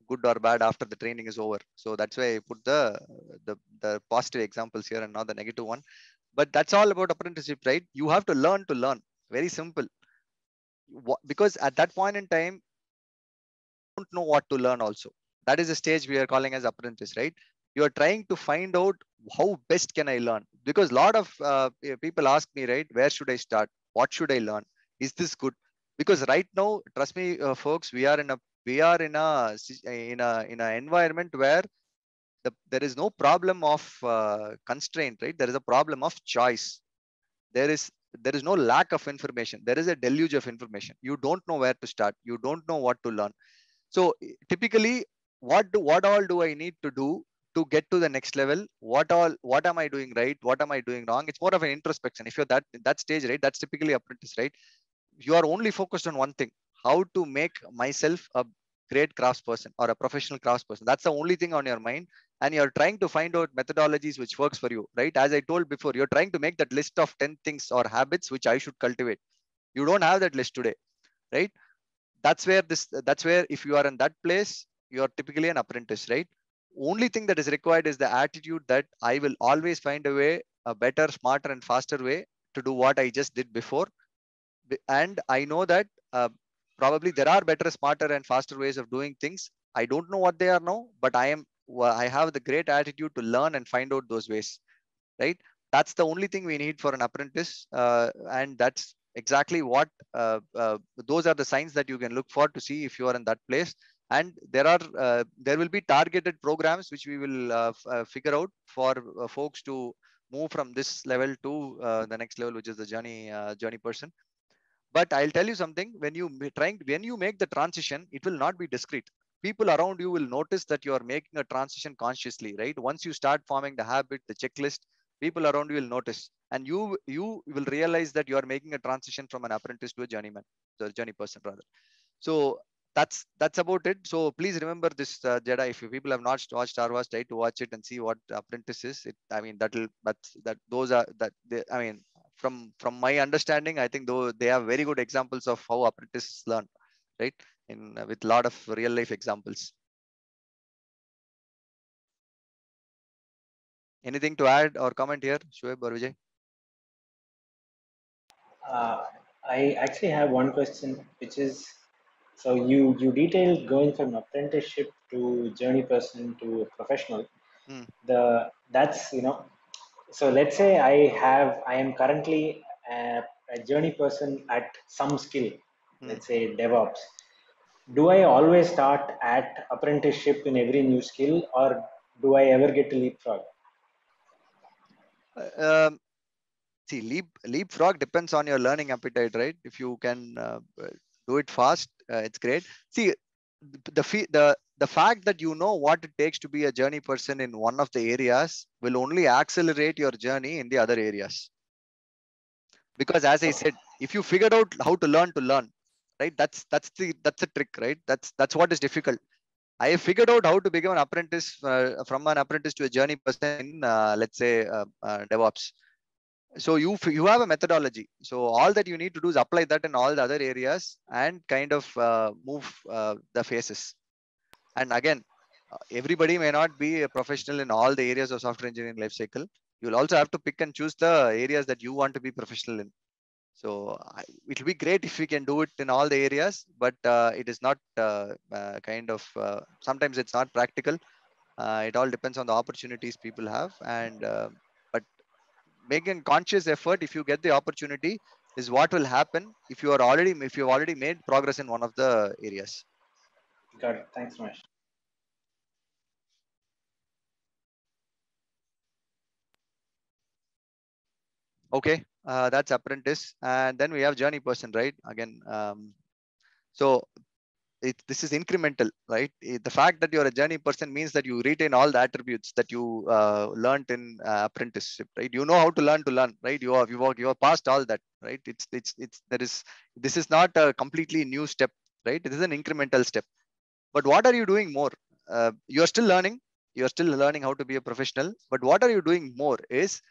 good or bad after the training is over. So that's why I put the positive examples here and not the negative one. But that's all about apprenticeship, right? You have to learn. Very simple. Because at that point in time, you don't know what to learn also. That is the stage we are calling as apprentice, right? You are trying to find out how best can I learn? Because a lot of people ask me, right, where should I start? What should I learn? Is this good? Because right now, trust me, folks, we are in a environment where there is no problem of constraint, right? There is a problem of choice. There is no lack of information. There is a deluge of information. You don't know where to start. You don't know what to learn. So typically, what all do I need to do to get to the next level? What am I doing right? What am I doing wrong? It's more of an introspection. If you're that stage, right, that's typically apprentice, right? You are only focused on one thing: how to make myself a great craftsperson or a professional craftsperson. That's the only thing on your mind, and you're trying to find out methodologies which works for you, right? As I told before, you're trying to make that list of 10 things or habits which I should cultivate. You don't have that list today, right? That's where if you are in that place, you're typically an apprentice, right? Only thing that is required is the attitude that I will always find a way, a better, smarter, and faster way to do what I just did before. And I know that probably there are better, smarter, and faster ways of doing things. I don't know what they are now, but I have the great attitude to learn and find out those ways, right? That's the only thing we need for an apprentice, and that's exactly what those are the signs that you can look for to see if you are in that place. And there will be targeted programs which we will figure out for folks to move from this level to the next level, which is the journey person. But I'll tell you something: when you make the transition, it will not be discreet. People around you will notice that you are making a transition consciously, right? Once you start forming the habit, the checklist, people around you will notice, and you will realize that you are making a transition from an apprentice to a journeyman, the journey person rather. So that's about it. So please remember this, Jedi. If you people have not watched Star Wars, try to watch it and see what apprentice is. I mean, I mean, from my understanding, I think though they have very good examples of how apprentices learn, right? With a lot of real life examples. Anything to add or comment here, Shoaib or Vijay? I actually have one question, which is, so you detailed going from apprenticeship to journey person to professional. Hmm. That's so let's say I am currently a journey person at some skill, Hmm. let's say DevOps. Do I always start at apprenticeship in every new skill, or do I ever get to leapfrog? Um, See, leapfrog depends on your learning appetite, right? If you can do it fast, it's great. See, the fact that you know what it takes to be a journey person in one of the areas will only accelerate your journey in the other areas. Because as I said, if you figured out how to learn, right? That's the trick, right? That's what is difficult. I have figured out how to become an apprentice from an apprentice to a journey person in let's say DevOps. So you have a methodology. So all that you need to do is apply that in all the other areas and kind of move the phases. And again, everybody may not be a professional in all the areas of software engineering lifecycle. You'll also have to pick and choose the areas that you want to be professional in. So it'll be great if we can do it in all the areas, but it is not sometimes it's not practical. It all depends on the opportunities people have, and but making conscious effort if you get the opportunity is what will happen if you've already made progress in one of the areas. Got it. Thanks, Ramesh. Okay, that's apprentice, and then we have journey person, right? Again, so this is incremental, right? The fact that you're a journey person means that you retain all the attributes that you learned in apprenticeship, right? You know how to learn, right? You have passed all that, right? This is not a completely new step, right? It is an incremental step. But what are you doing more? You're still learning. You're still learning how to be a professional. But what are you doing more is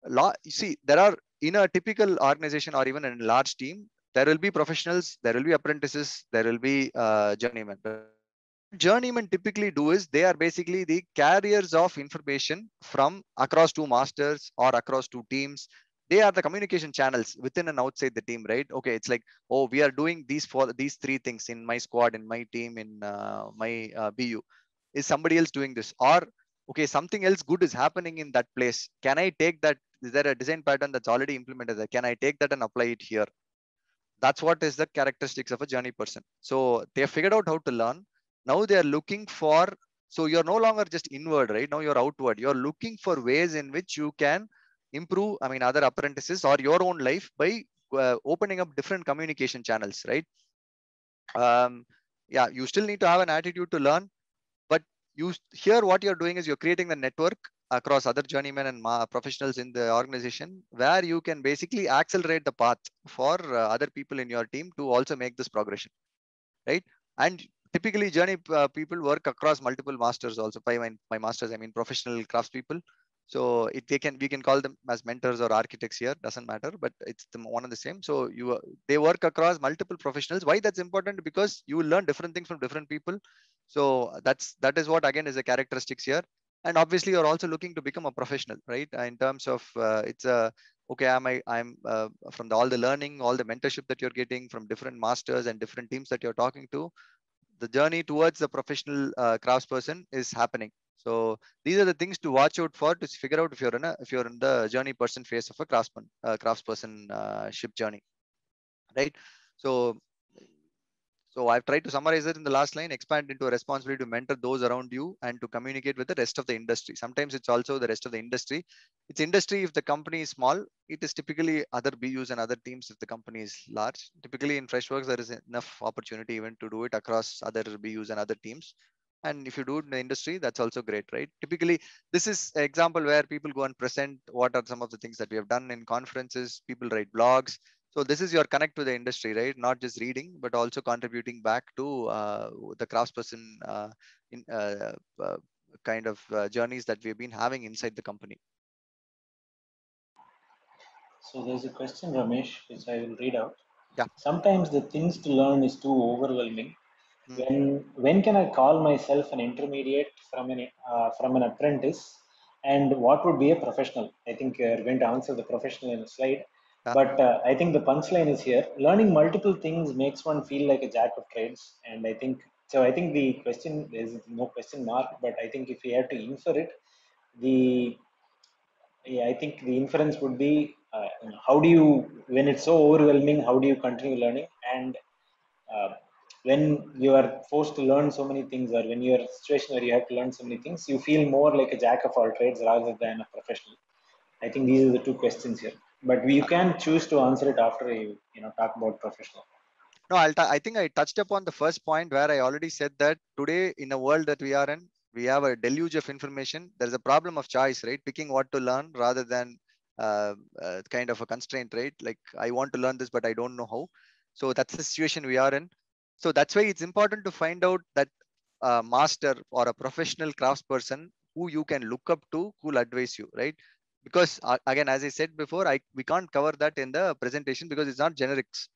you see, there are in a typical organization or even in a large team, there will be professionals, there will be apprentices, there will be journeymen. Journeymen typically do is they are basically the carriers of information from across two masters or across two teams. They are the communication channels within and outside the team, right? Okay, it's like, oh, we are doing these three things in my squad, in my team, in my BU. Is somebody else doing this? Or okay, something else good is happening in that place. Can I take that? Is there a design pattern that's already implemented there? Can I take that and apply it here? That's what is the characteristics of a journey person. So they have figured out how to learn. Now they are looking for, so you're no longer just inward, right? Now you're outward. You're looking for ways in which you can improve, I mean, other apprentices or your own life by opening up different communication channels, right? Yeah, you still need to have an attitude to learn, but here what you're doing is you're creating the network across other journeymen and professionals in the organization where you can basically accelerate the path for other people in your team to also make this progression, right? And typically journey people work across multiple masters also. By my masters I mean professional craftspeople. So we can call them as mentors or architects here, doesn't matter, but it's one and the same. So they work across multiple professionals. Why that's important? Because you will learn different things from different people. So that is what again is the characteristics here. And obviously you're also looking to become a professional, right? In terms of it's a okay, I'm from all the learning, all the mentorship that you're getting from different masters and different teams that you're talking to, the journey towards the professional craftsperson is happening. So these are the things to watch out for to figure out if you're in the journey person phase of a craftsperson ship journey, right? So I've tried to summarize it in the last line: expand into a responsibility to mentor those around you and to communicate with the rest of the industry. Sometimes it's also the rest of the industry. It's industry if the company is small. It is typically other BUs and other teams if the company is large. Typically in Freshworks, there is enough opportunity even to do it across other BUs and other teams. And if you do it in the industry, that's also great, right? Typically, this is an example where people go and present what are some of the things that we have done in conferences. People write blogs. So this is your connect to the industry, right? Not just reading, but also contributing back to the craftsperson in kind of journeys that we've been having inside the company. So there's a question, Ramesh, which I will read out. Yeah. Sometimes the things to learn is too overwhelming. When can I call myself an intermediate from an apprentice, and what would be a professional. I think you're going to answer the professional in a slide, Yeah. but I think the punchline is here. Learning multiple things makes one feel like a jack of trades, and I think so. I think the question is no question mark, but I think if we have to infer it, the yeah, I think the inference would be how do you, when it's so overwhelming, how do you continue learning? And uh, when you are forced to learn so many things, or when you're in a situation where you have to learn so many things, you feel more like a jack of all trades rather than a professional. I think these are the two questions here. But you can choose to answer it after you know talk about professional. No, I think I touched upon the first point where I already said that today in a world that we are in, we have a deluge of information. There's a problem of choice, right? Picking what to learn rather than kind of a constraint, right? Like I want to learn this, but I don't know how. So that's the situation we are in. So that's why it's important to find out that master or a professional craftsperson who you can look up to, who will advise you, right? Because again, as I said before, we can't cover that in the presentation because it's not generics.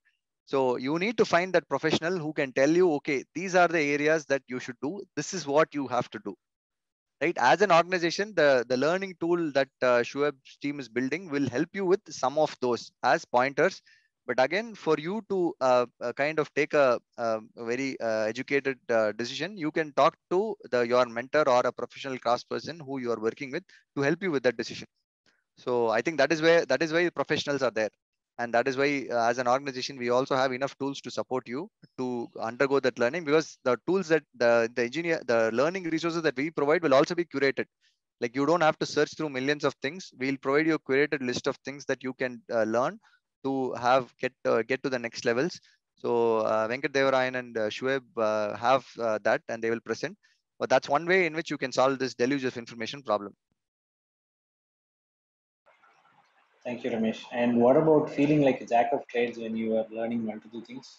So you need to find that professional who can tell you, okay, these are the areas that you should do. This is what you have to do, right? As an organization, the learning tool that Shoaib's team is building will help you with some of those as pointers. But again, for you to kind of take a very educated decision, you can talk to your mentor or a professional craftsperson who you are working with to help you with that decision. So I think that is why professionals are there, and that is why as an organization we also have enough tools to support you to undergo that learning, because the tools that the learning resources that we provide will also be curated. Like you don't have to search through millions of things. We'll provide you a curated list of things that you can learn to get to the next levels. So Venkat Devarayan and Shoaib have that, and they will present. But that's one way in which you can solve this deluge of information problem. Thank you, Ramesh. And what about feeling like a jack of trades when you are learning multiple things?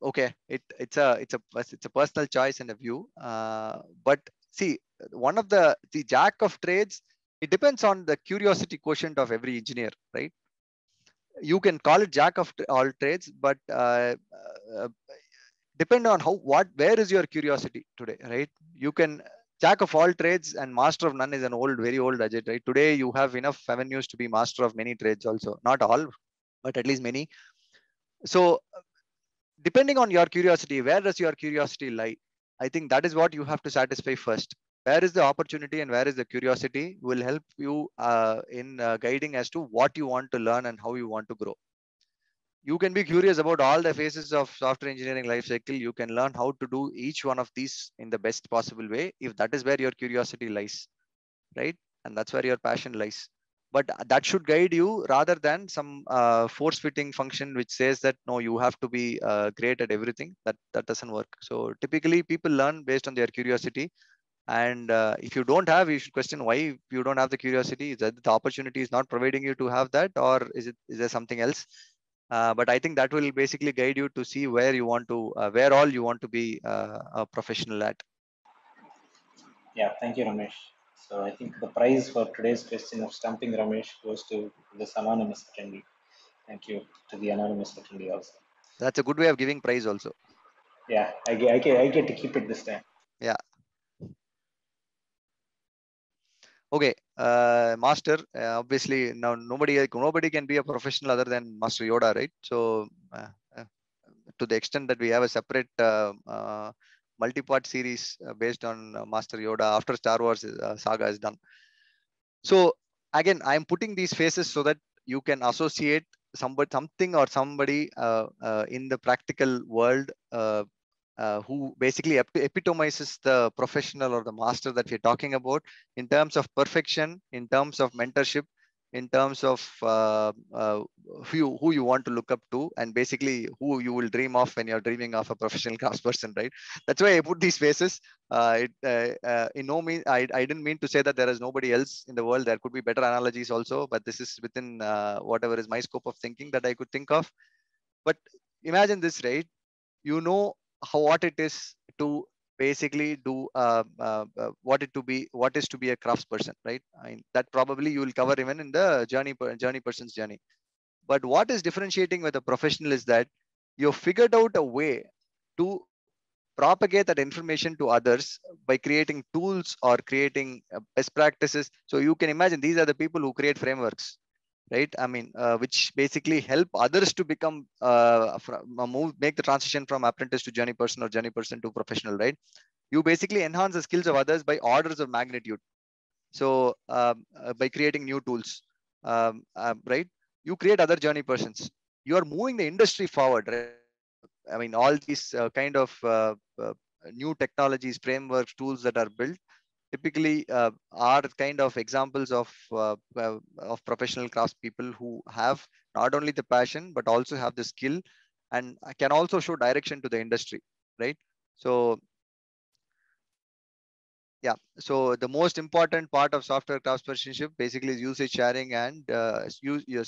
Okay, it's a personal choice and a view. But see, one of the jack of trades, it depends on the curiosity quotient of every engineer, right? You can call it jack of all trades, but uh, depend on where is your curiosity today, right? You can jack of all trades and master of none is an very old adage, right? Today you have enough avenues to be master of many trades also, not all, but at least many. So depending on your curiosity, where does your curiosity lie? I think that is what you have to satisfy first. Where is the opportunity and where is the curiosity will help you in guiding as to what you want to learn and how you want to grow. You can be curious about all the phases of software engineering life cycle. You can learn how to do each one of these in the best possible way if that is where your curiosity lies, right? And that's where your passion lies. But that should guide you rather than some force fitting function which says that no, you have to be great at everything. That doesn't work. So typically people learn based on their curiosity. And if you don't have, you should question why you don't have the curiosity. Is that the opportunity is not providing you to have that, or is there something else? But I think that will basically guide you to see where you want to, where all you want to be a professional at. Yeah, thank you, Ramesh. So I think the prize for today's question of stumping Ramesh goes to this anonymous attendee. Thank you to the anonymous attendee also. That's a good way of giving prize also. Yeah, I get to keep it this time. Yeah. Okay, master. Obviously, now nobody can be a professional other than Master Yoda, right? So, uh, to the extent that we have a separate multi-part series based on Master Yoda after Star Wars saga is done. So again, I'm putting these faces so that you can associate something or somebody in the practical world who basically epitomizes the professional or the master that we're talking about in terms of perfection, in terms of mentorship, in terms of who you want to look up to, and basically who you will dream of when you're dreaming of a professional craftsperson, right? That's why I put these faces. In no means, I didn't mean to say that there is nobody else in the world. There could be better analogies also, but this is within whatever is my scope of thinking that I could think of. But imagine this, right? You know what it is to basically do what is to be a craftsperson, right? I mean, that probably you will cover even in the journey person's journey. But what is differentiating with a professional is that you've figured out a way to propagate that information to others by creating tools or creating best practices. So you can imagine these are the people who create frameworks, right? I mean, which basically help others to become make the transition from apprentice to journey person or journey person to professional, right? You basically enhance the skills of others by orders of magnitude. So by creating new tools, right? You create other journey persons. You are moving the industry forward, right? I mean, all these kind of new technologies, frameworks, tools that are built typically are kind of examples of professional craftspeople who have not only the passion but also have the skill and can also show direction to the industry, right? So yeah, so the most important part of software craftsmanship basically is usage sharing and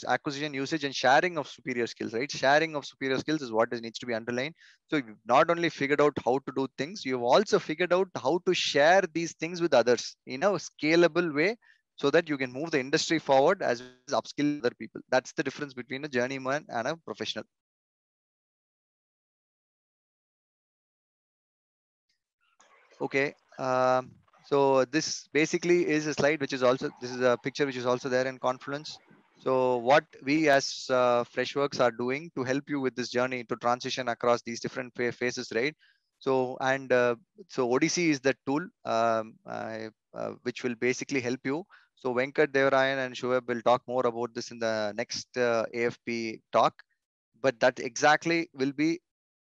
acquisition, usage, and sharing of superior skills, right? Sharing of superior skills is what needs to be underlined. So you've not only figured out how to do things, you've also figured out how to share these things with others in a scalable way so that you can move the industry forward as well as upskill other people. That's the difference between a journeyman and a professional. Okay. So this basically is a slide which is also, this is a picture which is also there in Confluence. So what we as Freshworks are doing to help you with this journey to transition across these different phases, right? So, and so Odyssey is the tool which will basically help you. So Venkat, Devarayan and Shoaib will talk more about this in the next AFP talk, but that exactly will be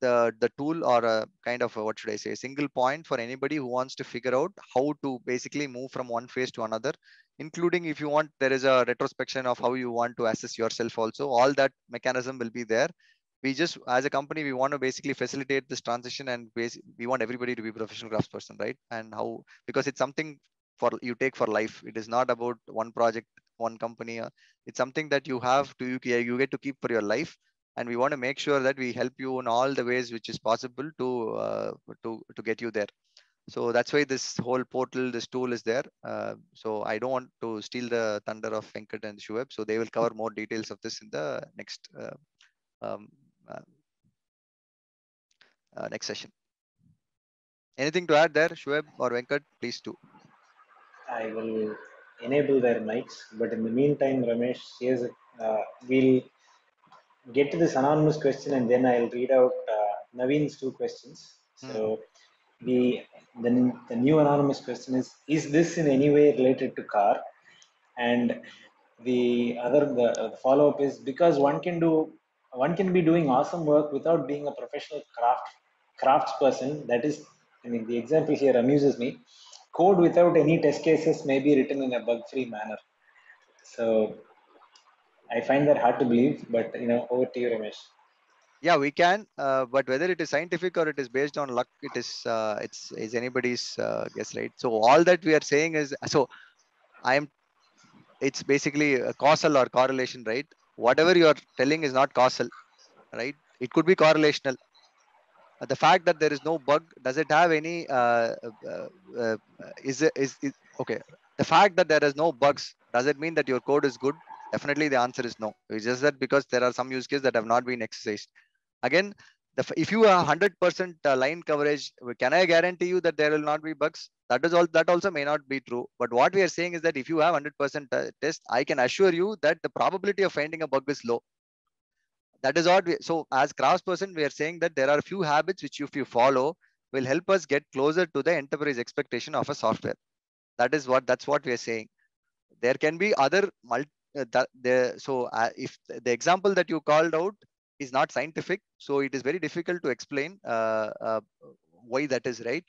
the tool or a kind of a, what should I say, a single point for anybody who wants to figure out how to basically move from one phase to another, including if you want, there is a retrospection of how you want to assess yourself also. All that mechanism will be there. We just, as a company, we want to basically facilitate this transition and we want everybody to be a professional craftsperson, right? And how, because it's something for you take for life. It is not about one project, one company. It's something that you have to, you get to keep for your life, and we want to make sure that we help you in all the ways which is possible to get you there. So that's why this whole portal, this tool is there. So I don't want to steal the thunder of Venkat and Shoaib, so they will cover more details of this in the next um, next session. Anything to add there, Shoaib or Venkat? Please do. I will enable their mics, but in the meantime, Ramesh, we'll get to this anonymous question and then I'll read out Naveen's two questions. So the new anonymous question is this in any way related to car? And the follow-up is, because one can be doing awesome work without being a professional craftsperson. That is, I mean, the example here amuses me. Code without any test cases may be written in a bug-free manner. So I find that hard to believe, but over to you, Ramesh. Yeah, we can, but whether it is scientific or it is based on luck, it's anybody's guess, right? So all that we are saying is, so it's basically a causal or correlation, right? Whatever you are telling is not causal, right? It could be correlational. The fact that there is no bug, does it have any is okay? The fact that there is no bugs, does it mean that your code is good? Definitely the answer is no. It's just that because there are some use cases that have not been exercised. Again, if you have 100% line coverage, can I guarantee you that there will not be bugs? That also may not be true. But what we are saying is that if you have 100% test, I can assure you that the probability of finding a bug is low. That is what so as craftsperson, we are saying that there are a few habits which if you follow will help us get closer to the enterprise expectation of a software. That's what we are saying. There can be other if the example that you called out is not scientific, so it is very difficult to explain why that is, right?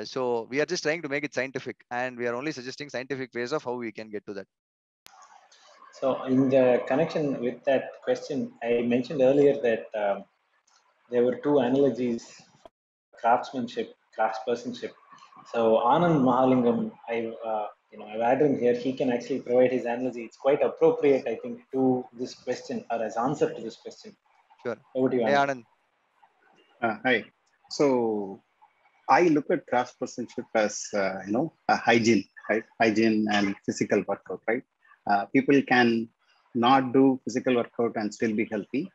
So we are just trying to make it scientific, and we are only suggesting scientific ways of how we can get to that. So in the connection with that question, I mentioned earlier that there were two analogies: craftsmanship, craftspersonship. So Anand Mahalingam, I've added him here. He can actually provide his analogy. It's quite appropriate, I think, to this question or as answer to this question. Sure. Over to you, Anand. Hi. So I look at craftspersonship as a hygiene, right? Hygiene and physical workout, right? People can not do physical workout and still be healthy,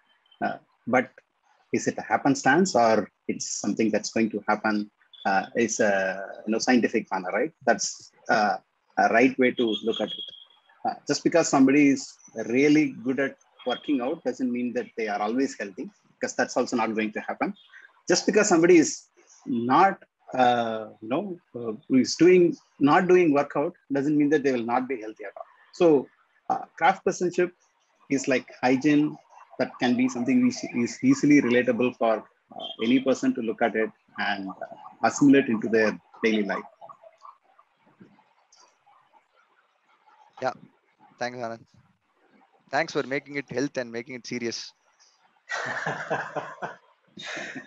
but is it a happenstance or it's something that's going to happen. It's a scientific manner, right? That's a right way to look at it. Just because somebody is really good at working out doesn't mean that they are always healthy, because that's also not going to happen. Just because somebody is not who is not doing workout doesn't mean that they will not be healthy at all. So craftsmanship is like hygiene that can be something which is easily relatable for any person to look at it and assimilate into their daily life. Yeah, thanks, Anand. Thanks for making it health and making it serious.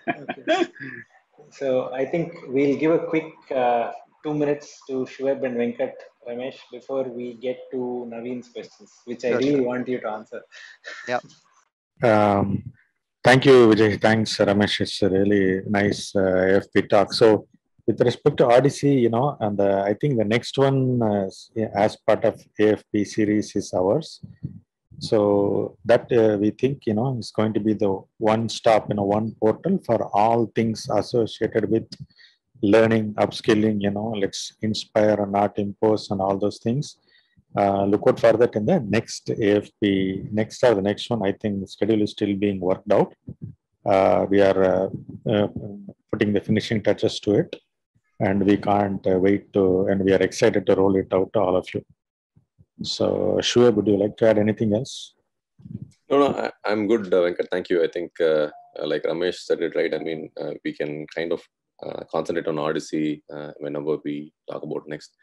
Okay. So I think we'll give a quick 2 minutes to Shweb and Venkat, Ramesh, before we get to Naveen's questions, which I really want you to answer. Yeah. Thank you, Vijay. Thanks, Ramesh. It's a really nice AFP talk. So, with respect to Odyssey, and I think the next one as part of AFP series is ours. So that we think, is going to be the one stop, one portal for all things associated with learning, upskilling, let's inspire and not impose and all those things. Look out for that in the next AFP, the next one. I think the schedule is still being worked out. We are putting the finishing touches to it, and we can't wait and we are excited to roll it out to all of you. So, Shweb, would you like to add anything else? No, I'm good, Venkat. Thank you. I think, like Ramesh said it right. I mean, we can kind of concentrate on Odyssey whenever we talk about next.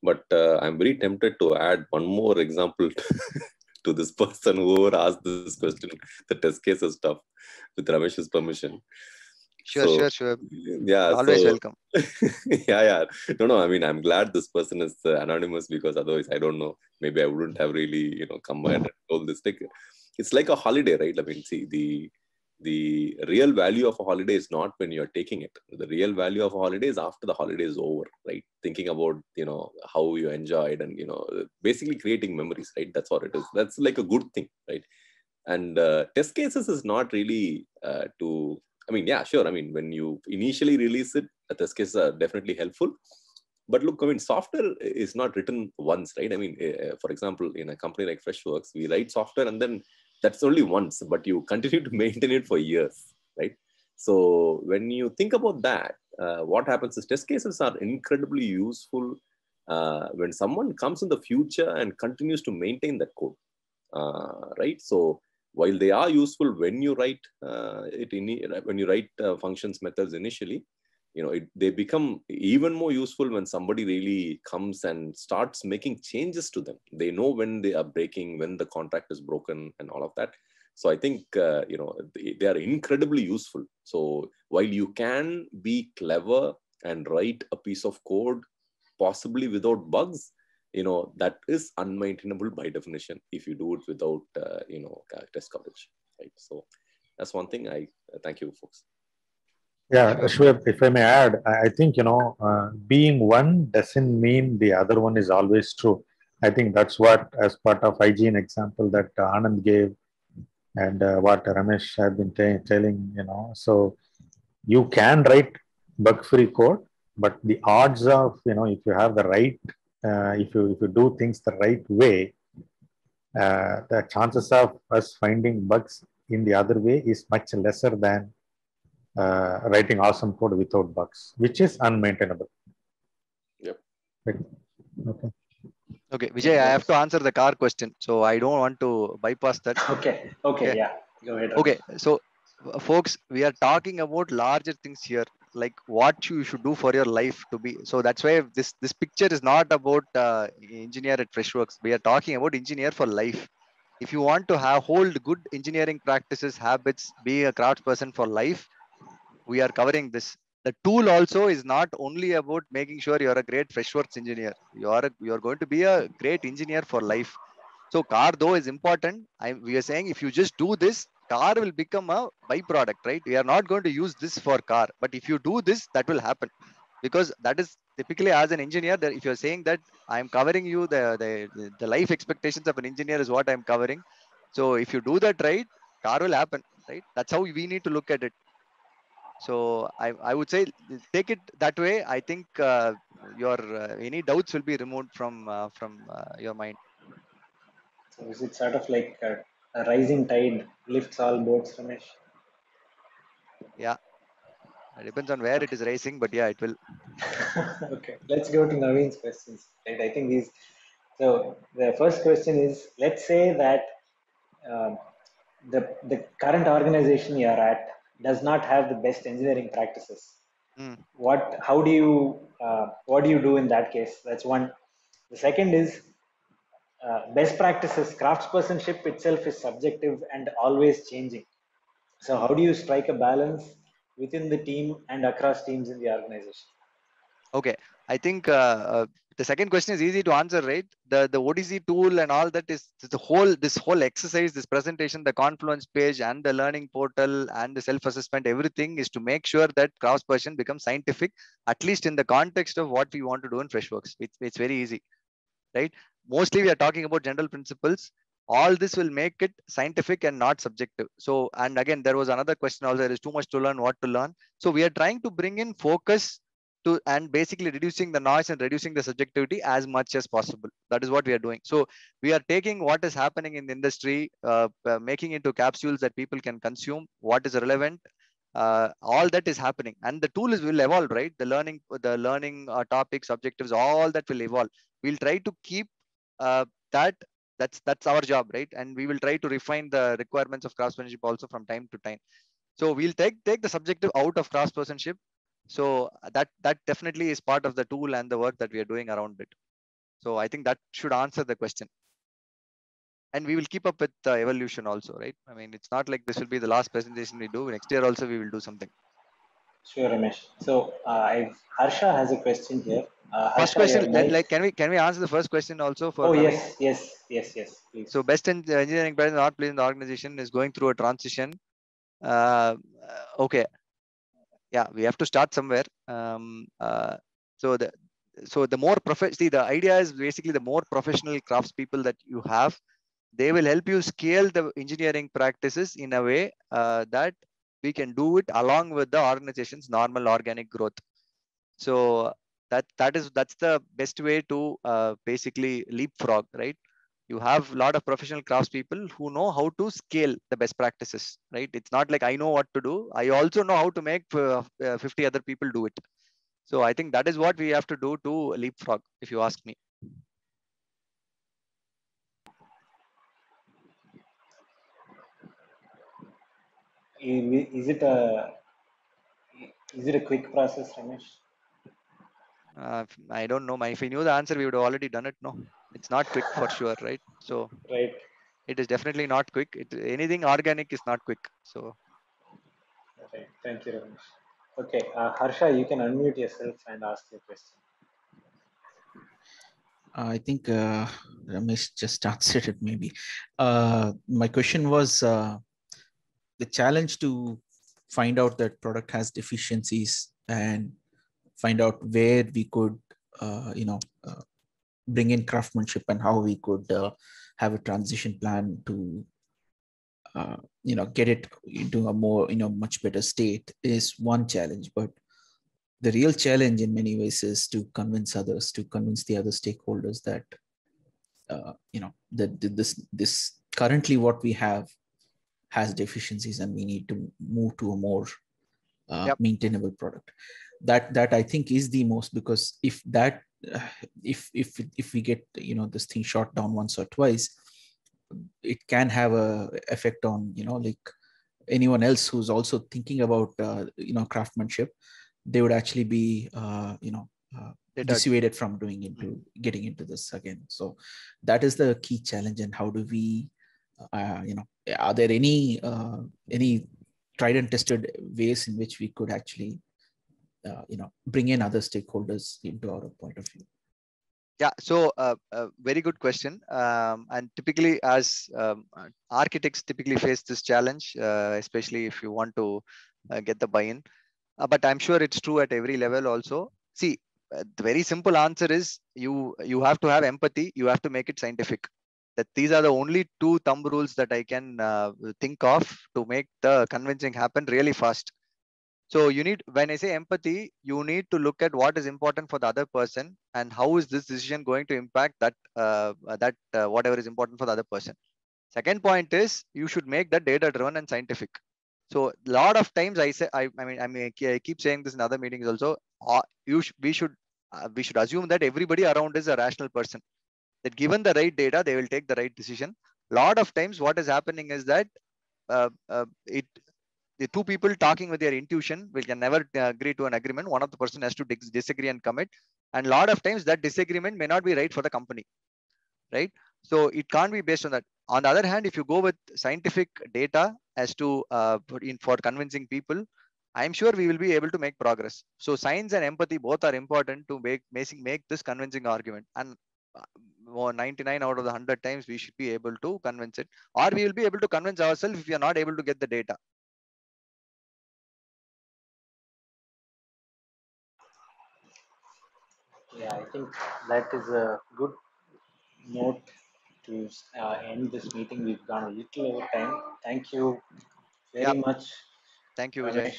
But I'm very tempted to add one more example to this person who asked this question, the test cases stuff, with Ramesh's permission. Sure. Yeah, always welcome. yeah. No. I mean, I'm glad this person is anonymous, because otherwise, I don't know. Maybe I wouldn't have really, come ahead and told this. It's like a holiday, right? I mean, see, the real value of a holiday is not when you're taking it. The real value of a holiday is after the holiday is over, right? Thinking about, how you enjoyed and, basically creating memories, right? That's what it is. That's like a good thing, right? And test cases is not really I mean, yeah, sure. I mean, when you initially release it, test cases are definitely helpful. But look, I mean, software is not written once, right? I mean, for example, in a company like Freshworks, we write software and then that's only once, but you continue to maintain it for years, right? So when you think about that, what happens is test cases are incredibly useful when someone comes in the future and continues to maintain that code, right? So while they are useful when you write functions methods initially, they become even more useful when somebody really comes and starts making changes to them. They know when they are breaking, when the contract is broken, and all of that. So I think they are incredibly useful. So while you can be clever and write a piece of code possibly without bugs, that is unmaintainable by definition if you do it without test coverage, right? So that's one thing. I thank you, folks. Yeah, Shweb, if I may add, I think, being one doesn't mean the other one is always true. I think that's what, as part of hygiene example that Anand gave, and what Ramesh had been telling, so you can write bug-free code, but the odds of, if you have the right, if you do things the right way, the chances of us finding bugs in the other way is much lesser than writing awesome code without bugs, which is unmaintainable. Yep. Right. Okay, Vijay, I have to answer the car question, so I don't want to bypass that. Okay, yeah, go ahead. Okay, so folks, we are talking about larger things here, like what you should do for your life to be. So that's why this picture is not about engineer at Freshworks. We are talking about engineer for life. If you want to hold good engineering practices, habits, be a craftsperson for life, we are covering this. The tool also is not only about making sure you're a great Freshworks engineer. You're going to be a great engineer for life. So car though is important. We are saying if you just do this, car will become a byproduct, right? We are not going to use this for car, but if you do this, that will happen, because that is typically, as an engineer, that if you're saying that I'm covering you, the life expectations of an engineer is what I'm covering. So if you do that right, car will happen, right? That's how we need to look at it. So I would say take it that way. I think your any doubts will be removed from your mind. So is it sort of like a rising tide lifts all boats, Ramesh? Yeah, it depends on where it is racing, but yeah, it will. Okay, let's go to Naveen's questions. Right, I think these. So the first question is: let's say that um, the current organization you are at does not have the best engineering practices. Mm. What do you do in that case? That's one. The second is best practices. Craftspersonship itself is subjective and always changing. So how do you strike a balance within the team and across teams in the organization? Okay, I think the second question is easy to answer, right? The ODC tool and all that is this whole exercise, this presentation, the Confluence page and the learning portal and the self-assessment, everything is to make sure that Craftsperson becomes scientific, at least in the context of what we want to do in Freshworks. It's very easy, right? Mostly we are talking about general principles. All this will make it scientific and not subjective. So, and again, there was another question also, there is too much to learn, what to learn. So we are trying to bring in focus to, and basically reducing the noise and reducing the subjectivity as much as possible. That is what we are doing. So we are taking what is happening in the industry, making into capsules that people can consume, what is relevant, all that is happening, and the tool will evolve, right? The learning topics, objectives, all that will evolve. We'll try to keep that. That's our job, right? And we will try to refine the requirements of craftsmanship also from time to time. So we'll take the subjective out of craftspersonship. So that definitely is part of the tool and the work that we are doing around it. So I think that should answer the question. And we will keep up with the evolution also, right? I mean, it's not like this will be the last presentation we do. Next year also we will do something. Sure, Ramesh. So Harsha has a question here. First Harsha, question, your mic. can we answer the first question also for Oh Naveen? yes, please. So best in engineering person not placed in the organization is going through a transition. Uh, okay, yeah, we have to start somewhere. So the more see, the idea is basically the more professional craftspeople that you have, they will help you scale the engineering practices in a way that we can do it along with the organization's normal organic growth. So that's the best way to basically leapfrog, right? You have a lot of professional craftspeople who know how to scale the best practices, right? It's not like I know what to do. I also know how to make 50 other people do it. So I think that is what we have to do to leapfrog, if you ask me. Is it a quick process, Ramesh? I don't know. If we knew the answer, we would have already done it. No, it's not quick for sure, right? So Right. it is definitely not quick. Anything organic is not quick. So Right. Thank you, Ramesh. Okay, Harsha, you can unmute yourself and ask your question. I think Ramesh just answered it maybe. My question was the challenge to find out that product has deficiencies and find out where we could, bring in craftsmanship and how we could have a transition plan to, get it into a more, much better state is one challenge. But the real challenge in many ways is to convince the other stakeholders that, that this currently what we have has deficiencies and we need to move to a more maintainable product. That I think is the most, because if that if we get this thing shot down once or twice, it can have a effect on like anyone else who's also thinking about craftsmanship. They would actually be dissuaded from getting into this again. So that is the key challenge. And how do we are there any tried and tested ways in which we could actually bring in other stakeholders into our point of view? Yeah, so very good question. And typically, as architects typically face this challenge, especially if you want to get the buy-in. But I'm sure it's true at every level also. See, the very simple answer is you have to have empathy. You have to make it scientific. That these are the only two thumb rules that I can think of to make the convincing happen really fast. So you need, when I say empathy, you need to look at what is important for the other person and how is this decision going to impact that whatever is important for the other person. Second point is you should make that data driven and scientific. So a lot of times I say, I keep saying this in other meetings also. We should assume that everybody around is a rational person. That given the right data, they will take the right decision. A lot of times, what is happening is that the two people talking with their intuition will can never agree to an agreement. One of the person has to disagree and commit, and a lot of times that disagreement may not be right for the company, right? So it can't be based on that. On the other hand, if you go with scientific data as to for convincing people, I'm sure we will be able to make progress. So science and empathy both are important to make this convincing argument. And 99 out of the 100 times we should be able to convince it, or we will be able to convince ourselves if we are not able to get the data. Yeah, I think that is a good note to end this meeting. We've gone a little over time. Thank you very much, Thank you, Vijay.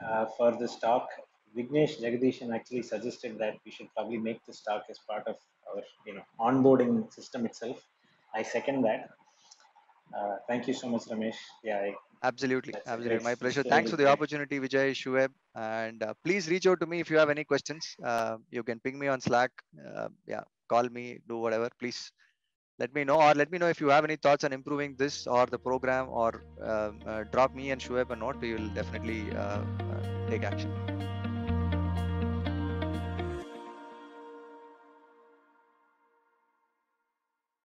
Ramesh, for this talk. Vignesh Jagadishan actually suggested that we should probably make this talk as part of our onboarding system itself. I second that. Thank you so much, Ramesh. Yeah, absolutely. My pleasure. Thanks for the opportunity, Vijay, Shoaib, and please reach out to me if you have any questions. You can ping me on Slack. Call me, do whatever. Please let me know, or let me know if you have any thoughts on improving this or the program, or drop me and Shoaib a note. We will definitely take action.